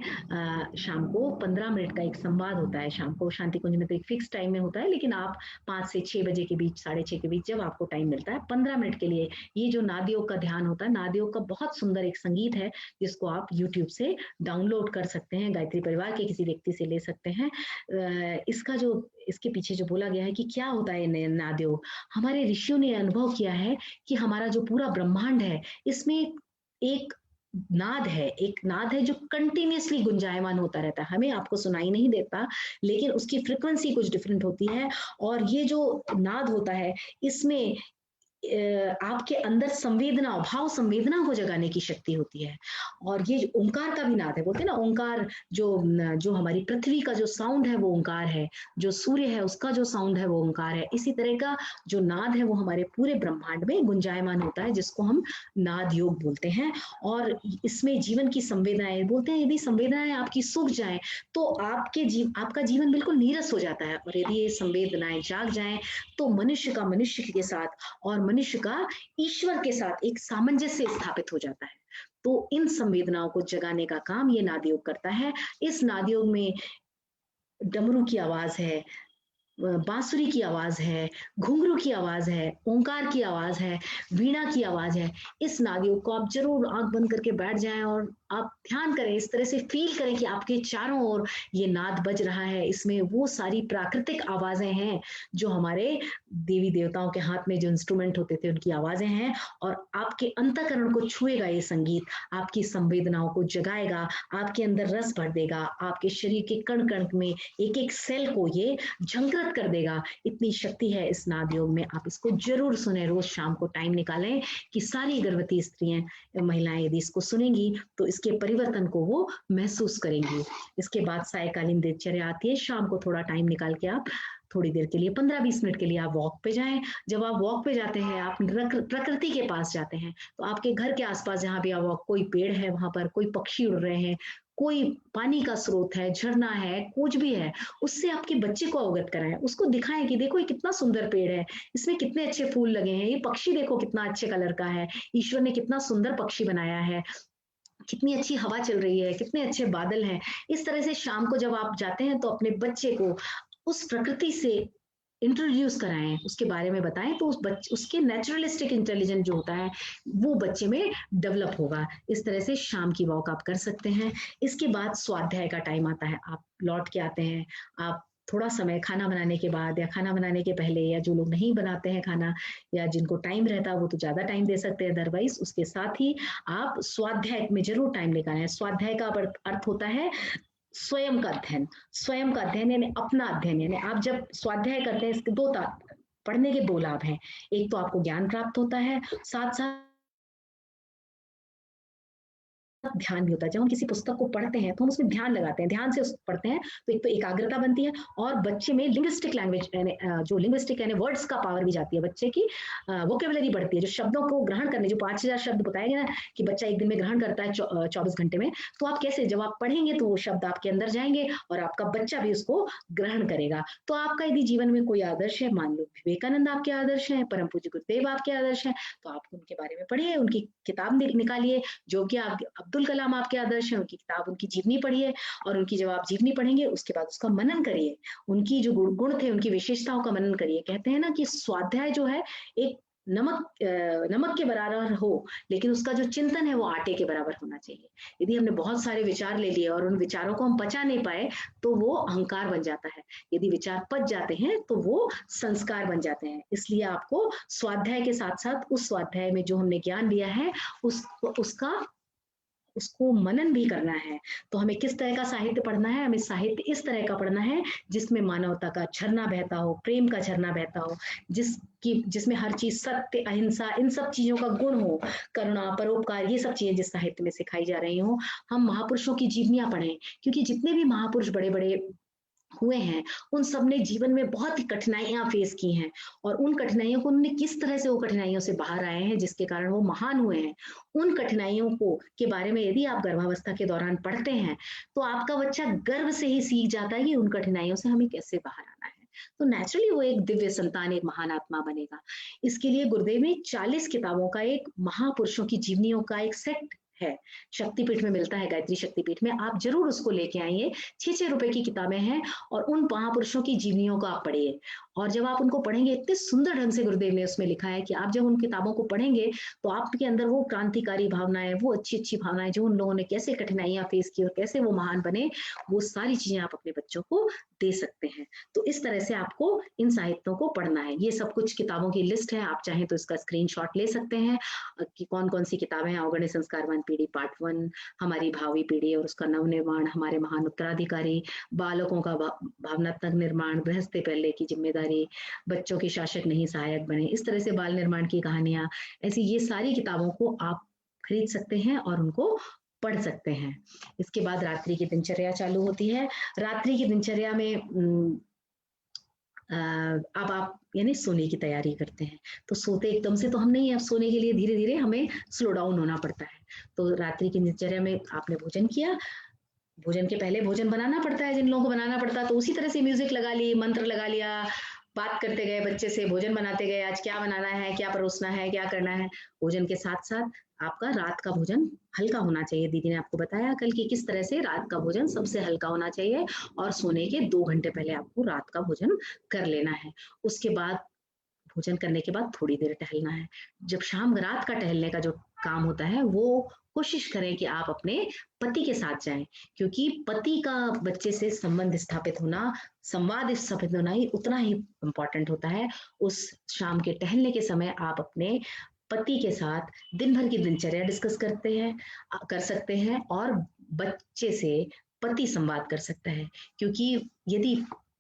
Speaker 2: शाम को 15 मिनट का एक संवाद होता है। शाम को शांति कुंज में तो एक फिक्स टाइम में होता है, लेकिन आप 5 से 6 बजे के बीच, साढ़े 6 के बीच जब आपको टाइम मिलता है 15 मिनट के लिए ये जो नाद योग का ध्यान होता है, नाद योग का बहुत सुंदर एक संगीत है जिसको आप यूट्यूब से डाउनलोड कर सकते हैं, गायत्री परिवार के किसी व्यक्ति से ले सकते हैं। इसका जो इसके पीछे जो बोला गया है कि क्या होता है नाद योग, हमारे ऋषियों ने अनुभव किया है कि हमारा जो पूरा ब्रह्मांड है इसमें एक एक नाद है जो कंटिन्यूअसली गुंजायमान होता रहता है। हमें आपको सुनाई नहीं देता, लेकिन उसकी फ्रीक्वेंसी कुछ डिफरेंट होती है। और ये जो नाद होता है इसमें आपके अंदर संवेदना, भाव संवेदना को जगाने की शक्ति होती है। और ये ओंकार का भी नाद है, बोलते हैं ना ओंकार, जो हमारी पृथ्वी का जो साउंड है वो ओंकार है, जो सूर्य है उसका जो साउंड है वो ओंकार है। इसी तरह का जो नाद है वो हमारे पूरे ब्रह्मांड में गुंजायमान होता है, जिसको हम नाद योग बोलते हैं। और इसमें जीवन की संवेदनाएं, बोलते हैं यदि संवेदनाएं आपकी सूख जाए तो आपका जीवन बिल्कुल नीरस हो जाता है। और यदि ये संवेदनाएं जाग जाएं तो मनुष्य का मनुष्य के साथ और मनुष्य का ईश्वर के साथ एक सामंजस्य स्थापित हो जाता है। तो इन संवेदनाओं को जगाने का काम ये नाद योग करता है। इस नाद योग में डमरू की आवाज है, बांसुरी की आवाज है, घुंघरू की आवाज है, ओंकार की आवाज है, वीणा की आवाज है। इस नाद योग को आप जरूर आंख बंद करके बैठ जाएं और आप ध्यान करें, इस तरह से फील करें कि आपके चारों ओर ये नाद बज रहा है। इसमें वो सारी प्राकृतिक आवाजें हैं जो हमारे देवी देवताओं के हाथ में जो इंस्ट्रूमेंट होते थे उनकी आवाजें हैं। और आपके अंतःकरण को छुएगा ये संगीत, आपकी संवेदनाओं को जगाएगा, आपके अंदर रस भर देगा, आपके शरीर के कण कण में एक एक सेल को ये झंकृत कर देगा। इतनी शक्ति है इस नाद योग में। आप इसको जरूर सुने, रोज शाम को टाइम निकालें कि सारी गर्भवती स्त्रियां, महिलाएं यदि इसको सुनेंगी तो इसके परिवर्तन को वो महसूस करेंगी। इसके बाद सायकालीन दिनचर्या आती है। शाम को थोड़ा टाइम निकाल के आप थोड़ी देर के लिए 15-20 मिनट के लिए आप वॉक पे जाएं। जब आप वॉक पे जाते हैं, आप प्रकृति के पास जाते हैं, तो आपके घर के आसपास जहां भी आप वॉक, कोई पेड़ है वहां पर, कोई पक्षी उड़ रहे हैं, कोई पानी का स्रोत है, झरना है, कुछ भी है, उससे आपके बच्चे को अवगत कराएं, उसको दिखाएं कि देखो ये कितना सुंदर पेड़ है, इसमें कितने अच्छे फूल लगे हैं, ये पक्षी देखो कितना अच्छे कलर का है, ईश्वर ने कितना सुंदर पक्षी बनाया है, कितनी अच्छी हवा चल रही है, कितने अच्छे बादल हैं। इस तरह से शाम को जब आप जाते हैं तो अपने बच्चे को उस प्रकृति से इंट्रोड्यूस कराएं, उसके बारे में बताएं, तो उसके नेचुरलिस्टिक इंटेलिजेंस जो होता है वो बच्चे में डेवलप होगा। इस तरह से शाम की वॉक आप कर सकते हैं। इसके बाद स्वाध्याय का टाइम आता है। आप लौट के आते हैं, आप थोड़ा समय खाना बनाने के बाद या खाना बनाने के पहले, या जो लोग नहीं बनाते हैं खाना या जिनको टाइम रहता है वो तो ज्यादा टाइम दे सकते हैं, अदरवाइज उसके साथ ही आप स्वाध्याय में जरूर टाइम निकालें। स्वाध्याय का अर्थ होता है स्वयं का अध्ययन। स्वयं का अध्ययन यानी अपना अध्ययन, यानी आप जब स्वाध्याय करते हैं इसके पढ़ने के 2 लाभ हैं। एक तो आपको ज्ञान प्राप्त होता है, साथ साथ ध्यान भी होता है। जब हम किसी पुस्तक को पढ़ते हैं तो हम उसमें ध्यान लगाते हैं, ध्यान से पढ़ते हैं, तो एक तो एकाग्रता बनती है और बच्चे में लिंग्विस्टिक लैंग्वेज यानी जो लिंग्विस्टिक यानी वर्ड्स का पावर भी जाती है, बच्चे की वोकेबुलरी बढ़ती है, जो शब्दों को ग्रहण करने, जो 5000 शब्द बताए गए ना कि बच्चा एक दिन में ग्रहण करता है 24 घंटे में, तो आप कैसे, जब आप पढ़ेंगे तो वो शब्द आपके अंदर जाएंगे और आपका बच्चा भी उसको ग्रहण करेगा। तो आपका यदि जीवन में कोई आदर्श है, मान लो विवेकानंद आपके आदर्श है, परम पूज्य गुरुदेव आपके आदर्श है, तो आप उनके बारे में पढ़िए, उनकी किताब निकालिए। जो कि अब्दुल कलाम आपके आदर्श हैं, उनकी किताब, उनकी जीवनी पढ़िए, और उनकी जब आप जीवनी पढ़ेंगे उसके बाद उसका मनन करिए, उनकी जो गुण थे, उनकी विशेषताओं का मनन करिए। कहते हैं ना कि स्वाध्याय जो है एक नमक के बराबर हो, लेकिन उसका जो चिंतन है वो आटे के बराबर होना चाहिए। यदि हमने बहुत सारे विचार ले लिए और उन विचारों को हम पचा नहीं पाए तो वो अहंकार बन जाता है। यदि विचार पच जाते हैं तो वो संस्कार बन जाते हैं। इसलिए आपको स्वाध्याय के साथ साथ उस स्वाध्याय में जो हमने ज्ञान लिया है उसको मनन भी करना है। तो हमें किस तरह का साहित्य पढ़ना है? हमें साहित्य इस तरह का पढ़ना है जिसमें मानवता का झरना बहता हो, प्रेम का झरना बहता हो, जिसमें हर चीज सत्य, अहिंसा, इन सब चीजों का गुण हो, करुणा, परोपकार, ये सब चीजें जिस साहित्य में सिखाई जा रही हो। हम महापुरुषों की जीवनियां पढ़ें, क्योंकि जितने भी महापुरुष बड़े बड़े हुए हैं उन सब ने जीवन में बहुत ही कठिनाइयां फेस की हैं, और उन कठिनाइयों को उन्होंने किस तरह से वो कठिनाइयों से बाहर आए हैं जिसके कारण वो महान हुए हैं। उन कठिनाइयों को के बारे में यदि आप गर्भावस्था के दौरान पढ़ते हैं तो आपका बच्चा गर्भ से ही सीख जाता है कि उन कठिनाइयों से हमें कैसे बाहर आना है। तो नेचुरली वो एक दिव्य संतान, एक महान आत्मा बनेगा। इसके लिए गुरुदेव ने 40 किताबों का एक महापुरुषों की जीवनियों का एक सेट है, शक्तिपीठ में मिलता है, गायत्री शक्तिपीठ में, आप ज़रूर उसको लेके आइए। 6-6 रुपए की किताबें हैं और उन महापुरुषों की जीवनियों को आप पढ़िए और जब आप उनको पढ़ेंगे, इतने सुंदर ढंग से गुरुदेव ने उसमें लिखा है कि आप जब उन किताबों को पढ़ेंगे, तो आपके अंदर वो क्रांतिकारी भावनाएँ, वो अच्छी-अच्छी भावनाएँ, जो उन लोगों ने कैसे कठिनाइयाँ फेस की और कैसे वो महान बने, वो सारी चीज़ें आप अपने बच्चों को दे सकते हैं। तो इस तरह से आपको इन साहित्यों को पढ़ना है। ये सब कुछ किताबों की लिस्ट है, आप चाहें तो इसका स्क्रीनशॉट ले सकते हैं कि कौन-कौन सी किताबें हैं। अवगण्य संस्कारवान पीढ़ी पार्ट 1, हमारी भावी पीढ़ी और उसका नवनिर्माण, हमारे महान उत्तराधिकारी, बालकों का भावनात्मक निर्माण, गृहस्थ पहले की जिम्मेदारी, बच्चों के शासक नहीं सहायक बने, इस तरह से बाल निर्माण की कहानियाँ, ऐसी ये सारी किताबों को आप खरीद सकते हैं और उनको पढ़ सकते हैं। इसके बाद रात्रि की दिनचर्या चालू होती है। रात्रि की दिनचर्या में अब आप यानी सोने की तैयारी करते हैं, तो सोते एकदम से तो हम नहीं, अब सोने के लिए धीरे-धीरे हमें स्लो डाउन होना पड़ता है। तो रात्रि की दिनचर्या में आपने भोजन किया, भोजन के पहले भोजन बनाना पड़ता है, जिन लोगों को बनाना पड़ता है, तो उसी तरह से म्यूज़िक लगा ली, मंत्र लगा लिया, बात करते गए बच्चे से, भोजन बनाते गए, आज क्या बनाना है, क्या परोसना है, क्या करना है। भोजन के साथ-साथ आपका रात का भोजन हल्का होना चाहिए। दीदी ने आपको बताया कल कि किस तरह से रात का भोजन सबसे हल्का होना चाहिए और सोने के 2 घंटे पहले आपको रात का भोजन कर लेना है। उसके बाद भोजन करने के बाद थोड़ी देर टहलना है। जब शाम रात का टहलने का जो काम होता है, वो कोशिश करें कि आप अपने पति के साथ जाएँ, क्योंकि पति का बच्चे से संबंध स्थापित होना, संवाद स्थापित होना ही उतना ही इम्पोर्टेंट होता है। उस शाम के टहलने के समय आप अपने पति के साथ दिन भर की दिनचर्या डिस्कस कर सकते हैं और बच्चे से पति संवाद कर सकता है। क्योंकि यदि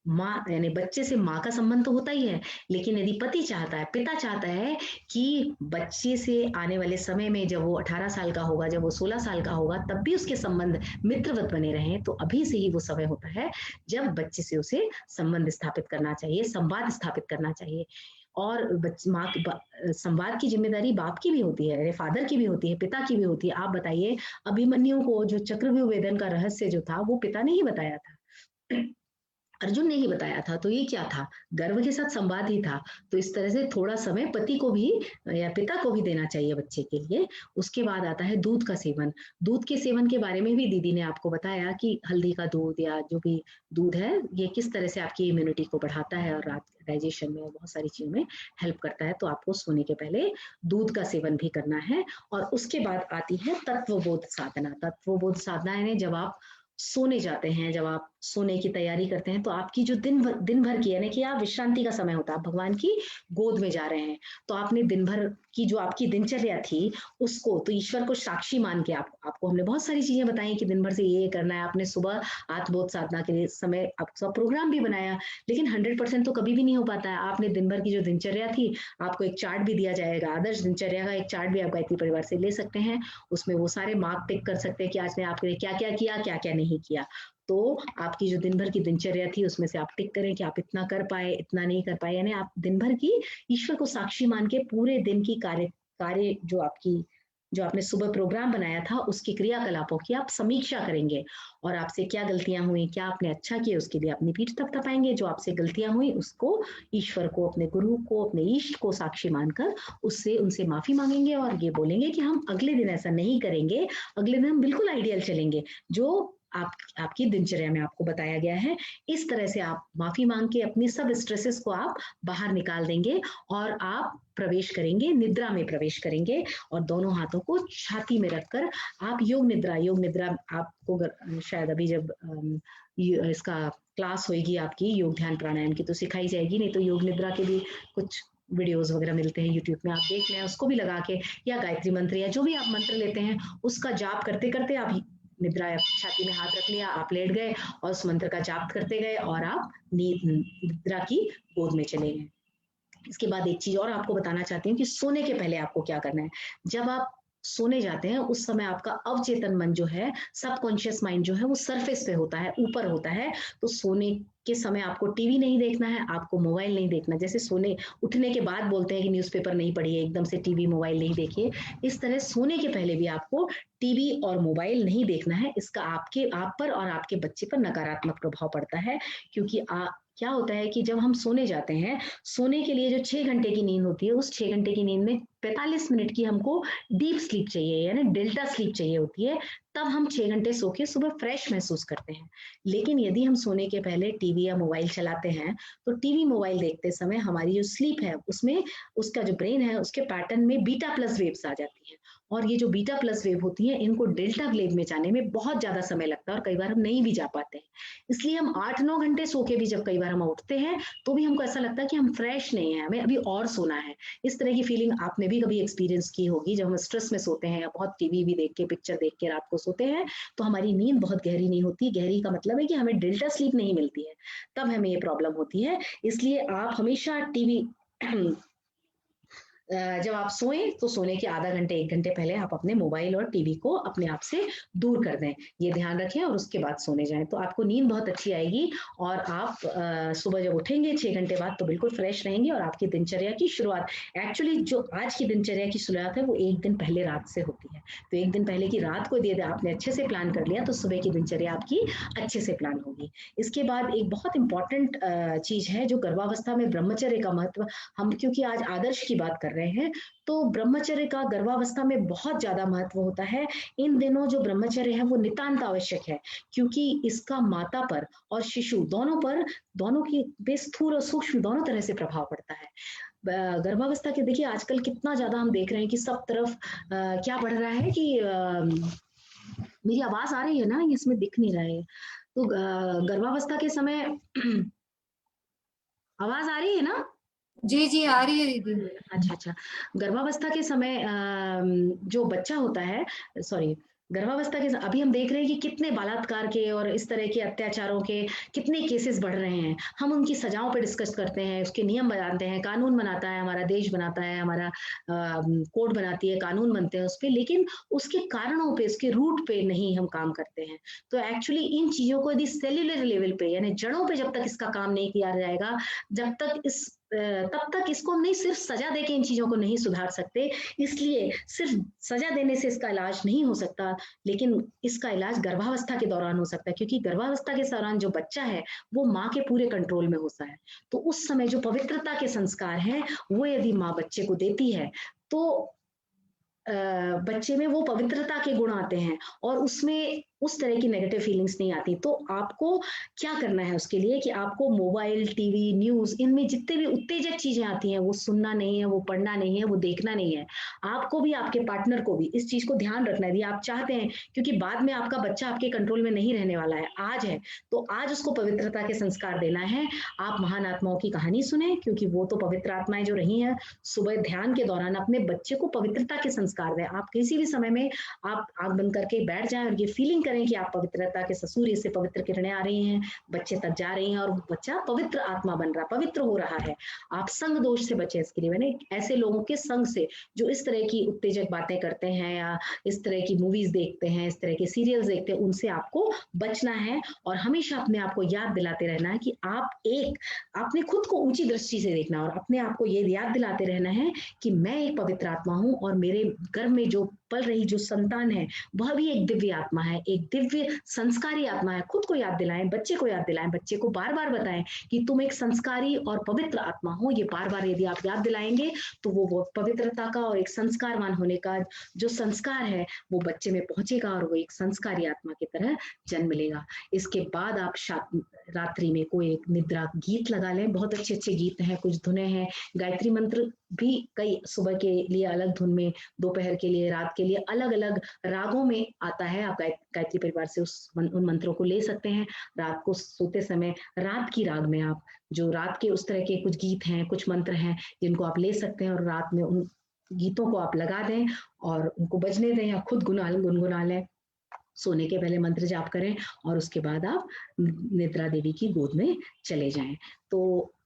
Speaker 2: माँ यानी बच्चे से माँ का संबंध तो होता ही है, लेकिन यदि पति चाहता है, पिता चाहता है कि बच्चे से आने वाले समय में जब वो 18 साल का होगा, जब वो 16 साल का होगा, तब भी उसके संबंध मित्रवत बने रहें, तो अभी से ही वो समय होता है, जब बच्चे से उसे संबंध स्थापित करना चाहिए, संवाद स्थापित करना चाहिए। और संवाद की ज़िम्मेदारी बाप की भी होती है, फादर की भी होती है, पिता की भी होती है। आप बताइए, अभिमन्यु को जो चक्रव्यूह भेदन का रहस्य जो था, वो पिता ने ही बताया था। अर्जुन ने ही बताया था, तो ये क्या था? गर्व के साथ संवाद ही था। तो इस तरह से थोड़ा समय पति को भी या पिता को भी देना चाहिए बच्चे के लिए। उसके बाद आता है दूध का सेवन। दूध के सेवन के बारे में भी दीदी ने आपको बताया कि हल्दी का दूध या जो भी दूध है, ये किस तरह से आपकी इम्यूनिटी को बढ़ाता है और रात डाइजेशन में बहुत सारी चीज़ों में हेल्प करता है। तो आपको सोने के पहले दूध का सेवन भी करना है और उसके बाद आती है तत्वबोध साधना। तत्वबोध साधना यानी जब आप सोने जाते हैं, जब आप सोने की तैयारी करते हैं, तो आपकी जो दिन भर की यानी कि आप विश्रांति का समय होता है, आप भगवान की गोद में जा रहे हैं, तो आपने दिन भर की जो आपकी दिनचर्या थी, उसको तो ईश्वर को साक्षी मान के आपको हमने बहुत सारी चीज़ें बताई कि दिन भर से ये करना है। आपने सुबह आत्मबोध साधना के लिए समय आपका प्रोग्राम भी बनाया, लेकिन 100% तो कभी भी नहीं हो पाता है। आपने दिन भर की जो दिनचर्या थी, आपको एक चार्ट भी दिया जाएगा, आदर्श दिनचर्या का एक चार्ट भी आप गायत्री परिवार से ले सकते हैं। उसमें वो सारे मार्क टिक कर सकते हैं कि आज ने आपके लिए क्या-क्या किया, क्या-क्या नहीं किया। तो आपकी जो दिन भर की दिनचर्या थी उसमें से आप टिक करें कि आप इतना कर पाए, इतना नहीं कर पाए, यानी आप दिन भर की ईश्वर को साक्षी मान के पूरे दिन की कार्य जो आपने सुबह प्रोग्राम बनाया था, उसकी क्रियाकलापों की आप समीक्षा करेंगे और आपसे क्या गलतियाँ हुई, क्या आपने अच्छा किया, उसके लिए अपनी पीठ थपथपाएँगे। जो आपसे गलतियाँ हुई, उसको ईश्वर को, अपने गुरु को, अपने इष्ट को साक्षी मानकर उनसे माफ़ी माँगेंगे और ये बोलेंगे कि हम अगले दिन ऐसा नहीं करेंगे, अगले दिन हम बिल्कुल आइडियल चलेंगे, जो आपकी दिनचर्या में आपको बताया गया है। इस तरह से आप माफ़ी माँग के अपनी सब स्ट्रेसेस को आप बाहर निकाल देंगे और आप निद्रा में प्रवेश करेंगे और दोनों हाथों को छाती में रखकर आप योग निद्रा आपको शायद अभी जब इसका क्लास होएगी आपकी योग ध्यान प्राणायाम की तो सिखाई जाएगी, नहीं तो योग निद्रा के भी कुछ वीडियोस वगैरह मिलते हैं यूट्यूब में, आप देख लें, उसको भी लगा के या गायत्री मंत्र या जो भी आप मंत्र लेते हैं, उसका जाप करते-करते आप निद्रा छाती में हाथ रख लिया, आप लेट गए और उस मंत्र का जाप करते गए और आप निद्रा की गोद में चले गए। इसके बाद एक चीज और आपको बताना चाहती हूँ कि सोने के पहले आपको क्या करना है। जब आप सोने जाते हैं उस समय आपका अवचेतन मन जो है, सबकॉन्शियस माइंड जो है वो सरफेस पे होता है, ऊपर होता है। तो सोने के समय आपको टीवी नहीं देखना है, आपको मोबाइल नहीं देखना। जैसे उठने के बाद बोलते हैं कि न्यूज़पेपर नहीं पढ़िए, एकदम से टीवी मोबाइल नहीं देखिए, इस तरह सोने के पहले भी आपको टीवी और मोबाइल नहीं देखना है। इसका आप पर और आपके बच्चे पर नकारात्मक प्रभाव पड़ता है, क्योंकि क्या होता है कि जब हम सोने जाते हैं, सोने के लिए जो 6 घंटे की नींद होती है, उस 6 घंटे की नींद में 45 मिनट की हमको डीप स्लीप चाहिए, यानी डेल्टा स्लीप चाहिए होती है, तब हम 6 घंटे सो के सुबह फ्रेश महसूस करते हैं। लेकिन यदि हम सोने के पहले टीवी या मोबाइल चलाते हैं, तो टीवी, मोबाइल देखते समय हमारी जो स्लीप है, उसमें उसका जो ब्रेन है, उसके पैटर्न में बीटा प्लस वेव्स आ जाती हैं, और ये जो बीटा प्लस वेव होती हैं, इनको डेल्टा वेव में जाने में बहुत ज़्यादा समय लगता है और कई बार हम नहीं भी जा पाते हैं। इसलिए हम 8-9 घंटे सो के भी जब कई बार हम उठते हैं, तो भी हमको ऐसा लगता है कि हम फ्रेश नहीं हैं, हमें अभी और सोना है। इस तरह की फीलिंग आपने भी कभी एक्सपीरियंस की होगी, जब हम स्ट्रेस में सोते हैं या बहुत टीवी भी देख के, पिक्चर देख के रात को सोते हैं, तो हमारी नींद बहुत गहरी नहीं होती। गहरी का मतलब है कि हमें डेल्टा स्लीप नहीं मिलती है, तब हमें ये प्रॉब्लम होती है। इसलिए आप हमेशा टीवी जब आप सोएँ, तो सोने के आधा घंटे, 1 घंटे पहले आप अपने मोबाइल और टीवी को अपने आप से दूर कर दें। ये ध्यान रखें और उसके बाद सोने जाएँ, तो आपको नींद बहुत अच्छी आएगी और आप सुबह जब उठेंगे 6 घंटे बाद, तो बिल्कुल फ्रेश रहेंगे और आपकी दिनचर्या की शुरुआत, एक्चुअली जो आज की दिनचर्या की शुरुआत है, वो 1 दिन पहले रात से होती है। तो 1 दिन पहले की रात को यदि आपने अच्छे से प्लान कर लिया, तो सुबह की दिनचर्या आपकी अच्छे से प्लान होगी। इसके बाद एक बहुत इम्पोर्टेंट चीज़ है, जो गर्भावस्था में ब्रह्मचर्य का महत्व, हम क्योंकि आज आदर्श की बात कर रहे हैं, तो ब्रह्मचर्य का गर्भावस्था में बहुत ज़्यादा महत्व होता है। इन दिनों जो ब्रह्मचर्य है, वो नितांत आवश्यक है, क्योंकि इसका माता पर और शिशु दोनों पर, दोनों की पे स्थूल और सूक्ष्म दोनों तरह से प्रभाव पड़ता है। गर्भावस्था के देखिए आजकल कितना ज़्यादा हम देख रहे हैं कि सब तरफ क्या बढ़ रहा है कि मेरी आवाज़ आ रही है ना? इसमें दिख नहीं रहा है। तो गर्भावस्था के समय आवाज़ आ रही है ना?
Speaker 3: जी, जी, आ रही है दीदी।
Speaker 2: अच्छा, अच्छा। गर्भावस्था के समय जो बच्चा होता है, सॉरी, गर्भावस्था के अभी हम देख रहे हैं कि कितने बलात्कार के और इस तरह के अत्याचारों के कितने केसेस बढ़ रहे हैं। हम उनकी सज़ाओं पे डिस्कस करते हैं, उसके नियम बनाते हैं, कानून बनाता है, हमारा देश बनाता है, हमारा कोड बनाती है, कानून बनते हैं उसपे, लेकिन उसके कारणों पे, उसके रूट पे नहीं हम काम करते हैं। तो एक्चुअली इन चीज़ों को यदि सेल्युलर लेवल पे, यानी जड़ों पे जब तक इसका काम नहीं किया जाएगा, जब तक तब तक इसको हम नहीं, सिर्फ सज़ा देके इन चीज़ों को नहीं सुधार सकते। इसलिए सिर्फ सज़ा देने से इसका इलाज नहीं हो सकता, लेकिन इसका इलाज गर्भावस्था के दौरान हो सकता है, क्योंकि गर्भावस्था के दौरान जो बच्चा है, वो माँ के पूरे कंट्रोल में होता है। तो उस समय जो पवित्रता के संस्कार हैं, वो यदि माँ बच्चे को देती है, तो बच्चे में वो पवित्रता के गुण आते हैं और उसमें उस तरह की नेगेटिव फीलिंग्स नहीं आती। तो आपको क्या करना है उसके लिए कि आपको मोबाइल, टीवी, न्यूज़, इनमें जितने भी उत्तेजक चीज़ें आती हैं, वो सुनना नहीं है, वो पढ़ना नहीं है, वो देखना नहीं है। आपको भी, आपके पार्टनर को भी इस चीज़ को ध्यान रखना है। यदि आप चाहते हैं, क्योंकि बाद में आपका बच्चा आपके कंट्रोल में नहीं रहने वाला है, आज है, तो आज उसको पवित्रता के संस्कार देना है। आप महान आत्माओं की कहानी सुनें, क्योंकि वो तो पवित्र आत्माएँ जो रही हैं, सुबह ध्यान के दौरान अपने बच्चे को पवित्रता के संस्कार दें। आप किसी भी समय में आप आँख बंद करके बैठ जाएँ और ये फीलिंग करें कि आप पवित्रता के ससूर्य से पवित्र किरणें आ रही हैं, बच्चे तक जा रही हैं और बच्चा पवित्र आत्मा बन रहा, पवित्र हो रहा है। आप संग दोष से बचें इसके लिए, मैंने ऐसे लोगों के संग से जो इस तरह की उत्तेजक बातें करते हैं या इस तरह की मूवीज़ देखते हैं, इस तरह के सीरियल्स देखते हैं, उनसे आपको बचना है और हमेशा अपने आप को याद दिलाते रहना है कि आपने खुद को ऊँची दृष्टि से देखना और अपने आप को ये याद दिलाते रहना है कि मैं एक पवित्र आत्मा हूँ और मेरे गर्भ में जो पल रही जो संतान है, वह भी एक दिव्य आत्मा है, एक दिव्य संस्कारी आत्मा है। खुद को याद दिलाएँ, बच्चे को याद दिलाएँ, बच्चे को बार-बार बताएँ कि तुम एक संस्कारी और पवित्र आत्मा हो। ये बार-बार यदि आप याद दिलाएँगे, तो वो पवित्रता का और एक संस्कारवान होने का जो संस्कार है, वो बच्चे में पहुँचेगा और वो एक संस्कारी आत्मा की तरह जन्म लेगा। इसके बाद आप रात्रि में कोई एक निद्रा गीत लगा लें, बहुत अच्छे-अच्छे गीत हैं, कुछ धुनें हैं, गायत्री मंत्र भी कई, सुबह के लिए अलग धुन में, दोपहर के लिए, रात के लिए अलग-अलग रागों में आता है। आप गायत्री परिवार से उन मंत्रों को ले सकते हैं। रात को सोते समय रात की राग में आप जो रात के उस तरह के कुछ गीत हैं, कुछ मंत्र हैं, जिनको आप ले सकते हैं और रात में उन गीतों को आप लगा दें और उनको बजने दें या खुद गुनगुना लें। सोने के पहले मंत्र जाप करें और उसके बाद आप निद्रा देवी की गोद में चले जाएँ। तो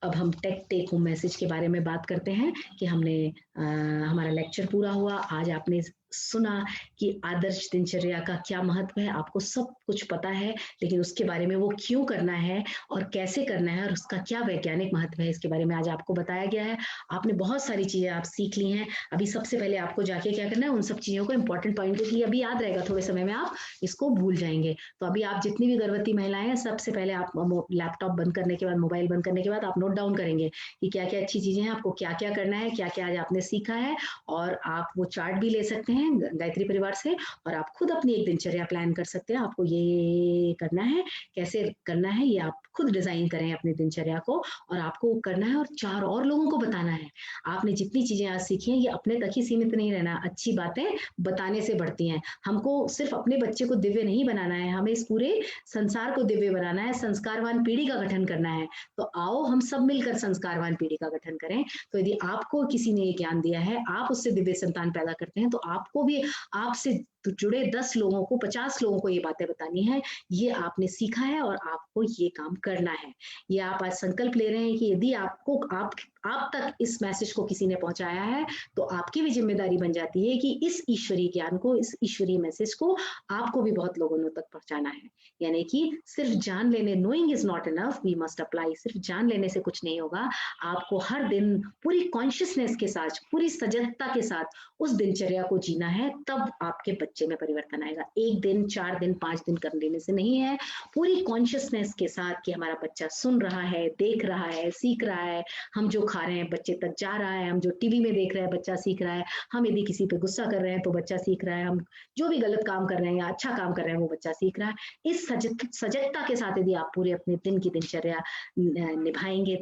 Speaker 2: अब हम टेक होम मैसेज के बारे में बात करते हैं कि हमारा लेक्चर पूरा हुआ। आज आपने सुना कि आदर्श दिनचर्या का क्या महत्व है, आपको सब कुछ पता है, लेकिन उसके बारे में वो क्यों करना है और कैसे करना है और उसका क्या वैज्ञानिक महत्व है, इसके बारे में आज आपको बताया गया है। आपने बहुत सारी चीज़ें आप सीख ली हैं। अभी सबसे पहले आपको जाके क्या करना है, उन सब चीज़ों को इम्पोर्टेंट पॉइंट के लिए अभी याद रहेगा, थोड़े समय में आप इसको भूल जाएँगे। तो अभी आप जितनी भी गर्भवती महिलाएँ हैं, सबसे पहले आप लैपटॉप बंद करने के बाद, मोबाइल बंद करने के बाद आप नोट डाउन करेंगे कि क्या-क्या अच्छी चीज़ें हैं, आपको क्या-क्या करना है, क्या-क्या आज आपने सीखा है और आप वो चार्ट भी ले सकते हैं गायत्री परिवार से और आप खुद अपनी एक दिनचर्या प्लान कर सकते हैं। आपको ये करना है, कैसे करना है, ये आप खुद डिज़ाइन करें अपनी दिनचर्या को और आपको करना है और 4 और लोगों को बताना है। आपने जितनी चीज़ें आज सीखी हैं, ये अपने तक ही सीमित नहीं रहना। अच्छी बातें बताने से बढ़ती हैं। हमको सिर्फ़ अपने बच्चे को दिव्य नहीं बनाना है, हमें इस पूरे संसार को दिव्य बनाना है, संस्कारवान पीढ़ी का गठन करना है। तो आओ हम सब मिलकर संस्कारवान पीढ़ी का गठन करें। तो यदि आपको किसी ने ये ज्ञान दिया है, आप उससे दिव्य संतान पैदा करते हैं, तो आपको भी आपसे जुड़े 10 लोगों को, 50 लोगों को ये बातें बतानी है। ये आपने सीखा है और आपको ये काम करना है। ये आप आज संकल्प ले रहे हैं कि यदि आपको आप तक इस मैसेज को किसी ने पहुँचाया है, तो आपकी भी ज़िम्मेदारी बन जाती है कि इस ईश्वरीय ज्ञान को, इस ईश्वरीय मैसेज को आपको भी बहुत लोगों तक पहुँचाना है। यानी कि सिर्फ जान लेने, knowing is not enough, we must apply. सिर्फ जान लेने से कुछ नहीं होगा। आपको हर दिन पूरी कॉन्शियसनेस के साथ, पूरी सजगता के साथ उस दिनचर्या को जीना है, तब आपके बच्चे में परिवर्तन आएगा। 1 दिन, 4 दिन, 5 दिन कर लेने से नहीं है। पूरी कॉन्शियसनेस के साथ कि हमारा बच्चा सुन रहा है, देख रहा है, सीख रहा है, हम जो खा रहे हैं बच्चे तक जा रहा है, हम जो टीवी में देख रहे हैं बच्चा सीख रहा है, हम यदि किसी पे गुस्सा कर रहे हैं तो बच्चा सीख रहा है, हम जो भी गलत काम कर रहे हैं या अच्छा काम कर रहे हैं वो बच्चा सीख रहा है। इस सजगता के साथ यदि आप पूरे अपने दिन की दिनचर्या निभाएंगे,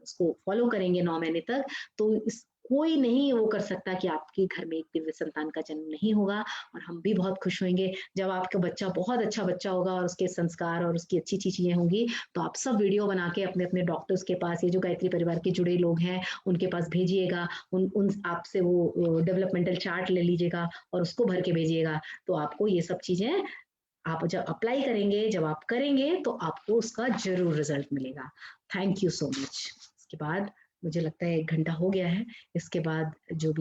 Speaker 2: उसको फॉलो करेंगे 9 महीने तक, तो इस कोई नहीं वो कर सकता कि आपके घर में एक दिव्य संतान का जन्म नहीं होगा और हम भी बहुत खुश होंगे जब आपका बच्चा बहुत अच्छा बच्चा होगा और उसके संस्कार और उसकी अच्छी चीजें होंगी। तो आप सब वीडियो बना के अपने अपने डॉक्टर्स के पास, ये जो गायत्री परिवार के जुड़े लोग हैं उनके पास भेजिएगा। उन उन आपसे वो डेवलपमेंटल चार्ट ले लीजिएगा और उसको भर के भेजिएगा। तो आपको ये सब चीजें आप जब अप्लाई करेंगे, जब आप करेंगे तो आपको उसका ज़रूर रिज़ल्ट मिलेगा। Thank you so much. इसके बाद मुझे लगता है 1 घंटा हो गया है। इसके बाद जो भी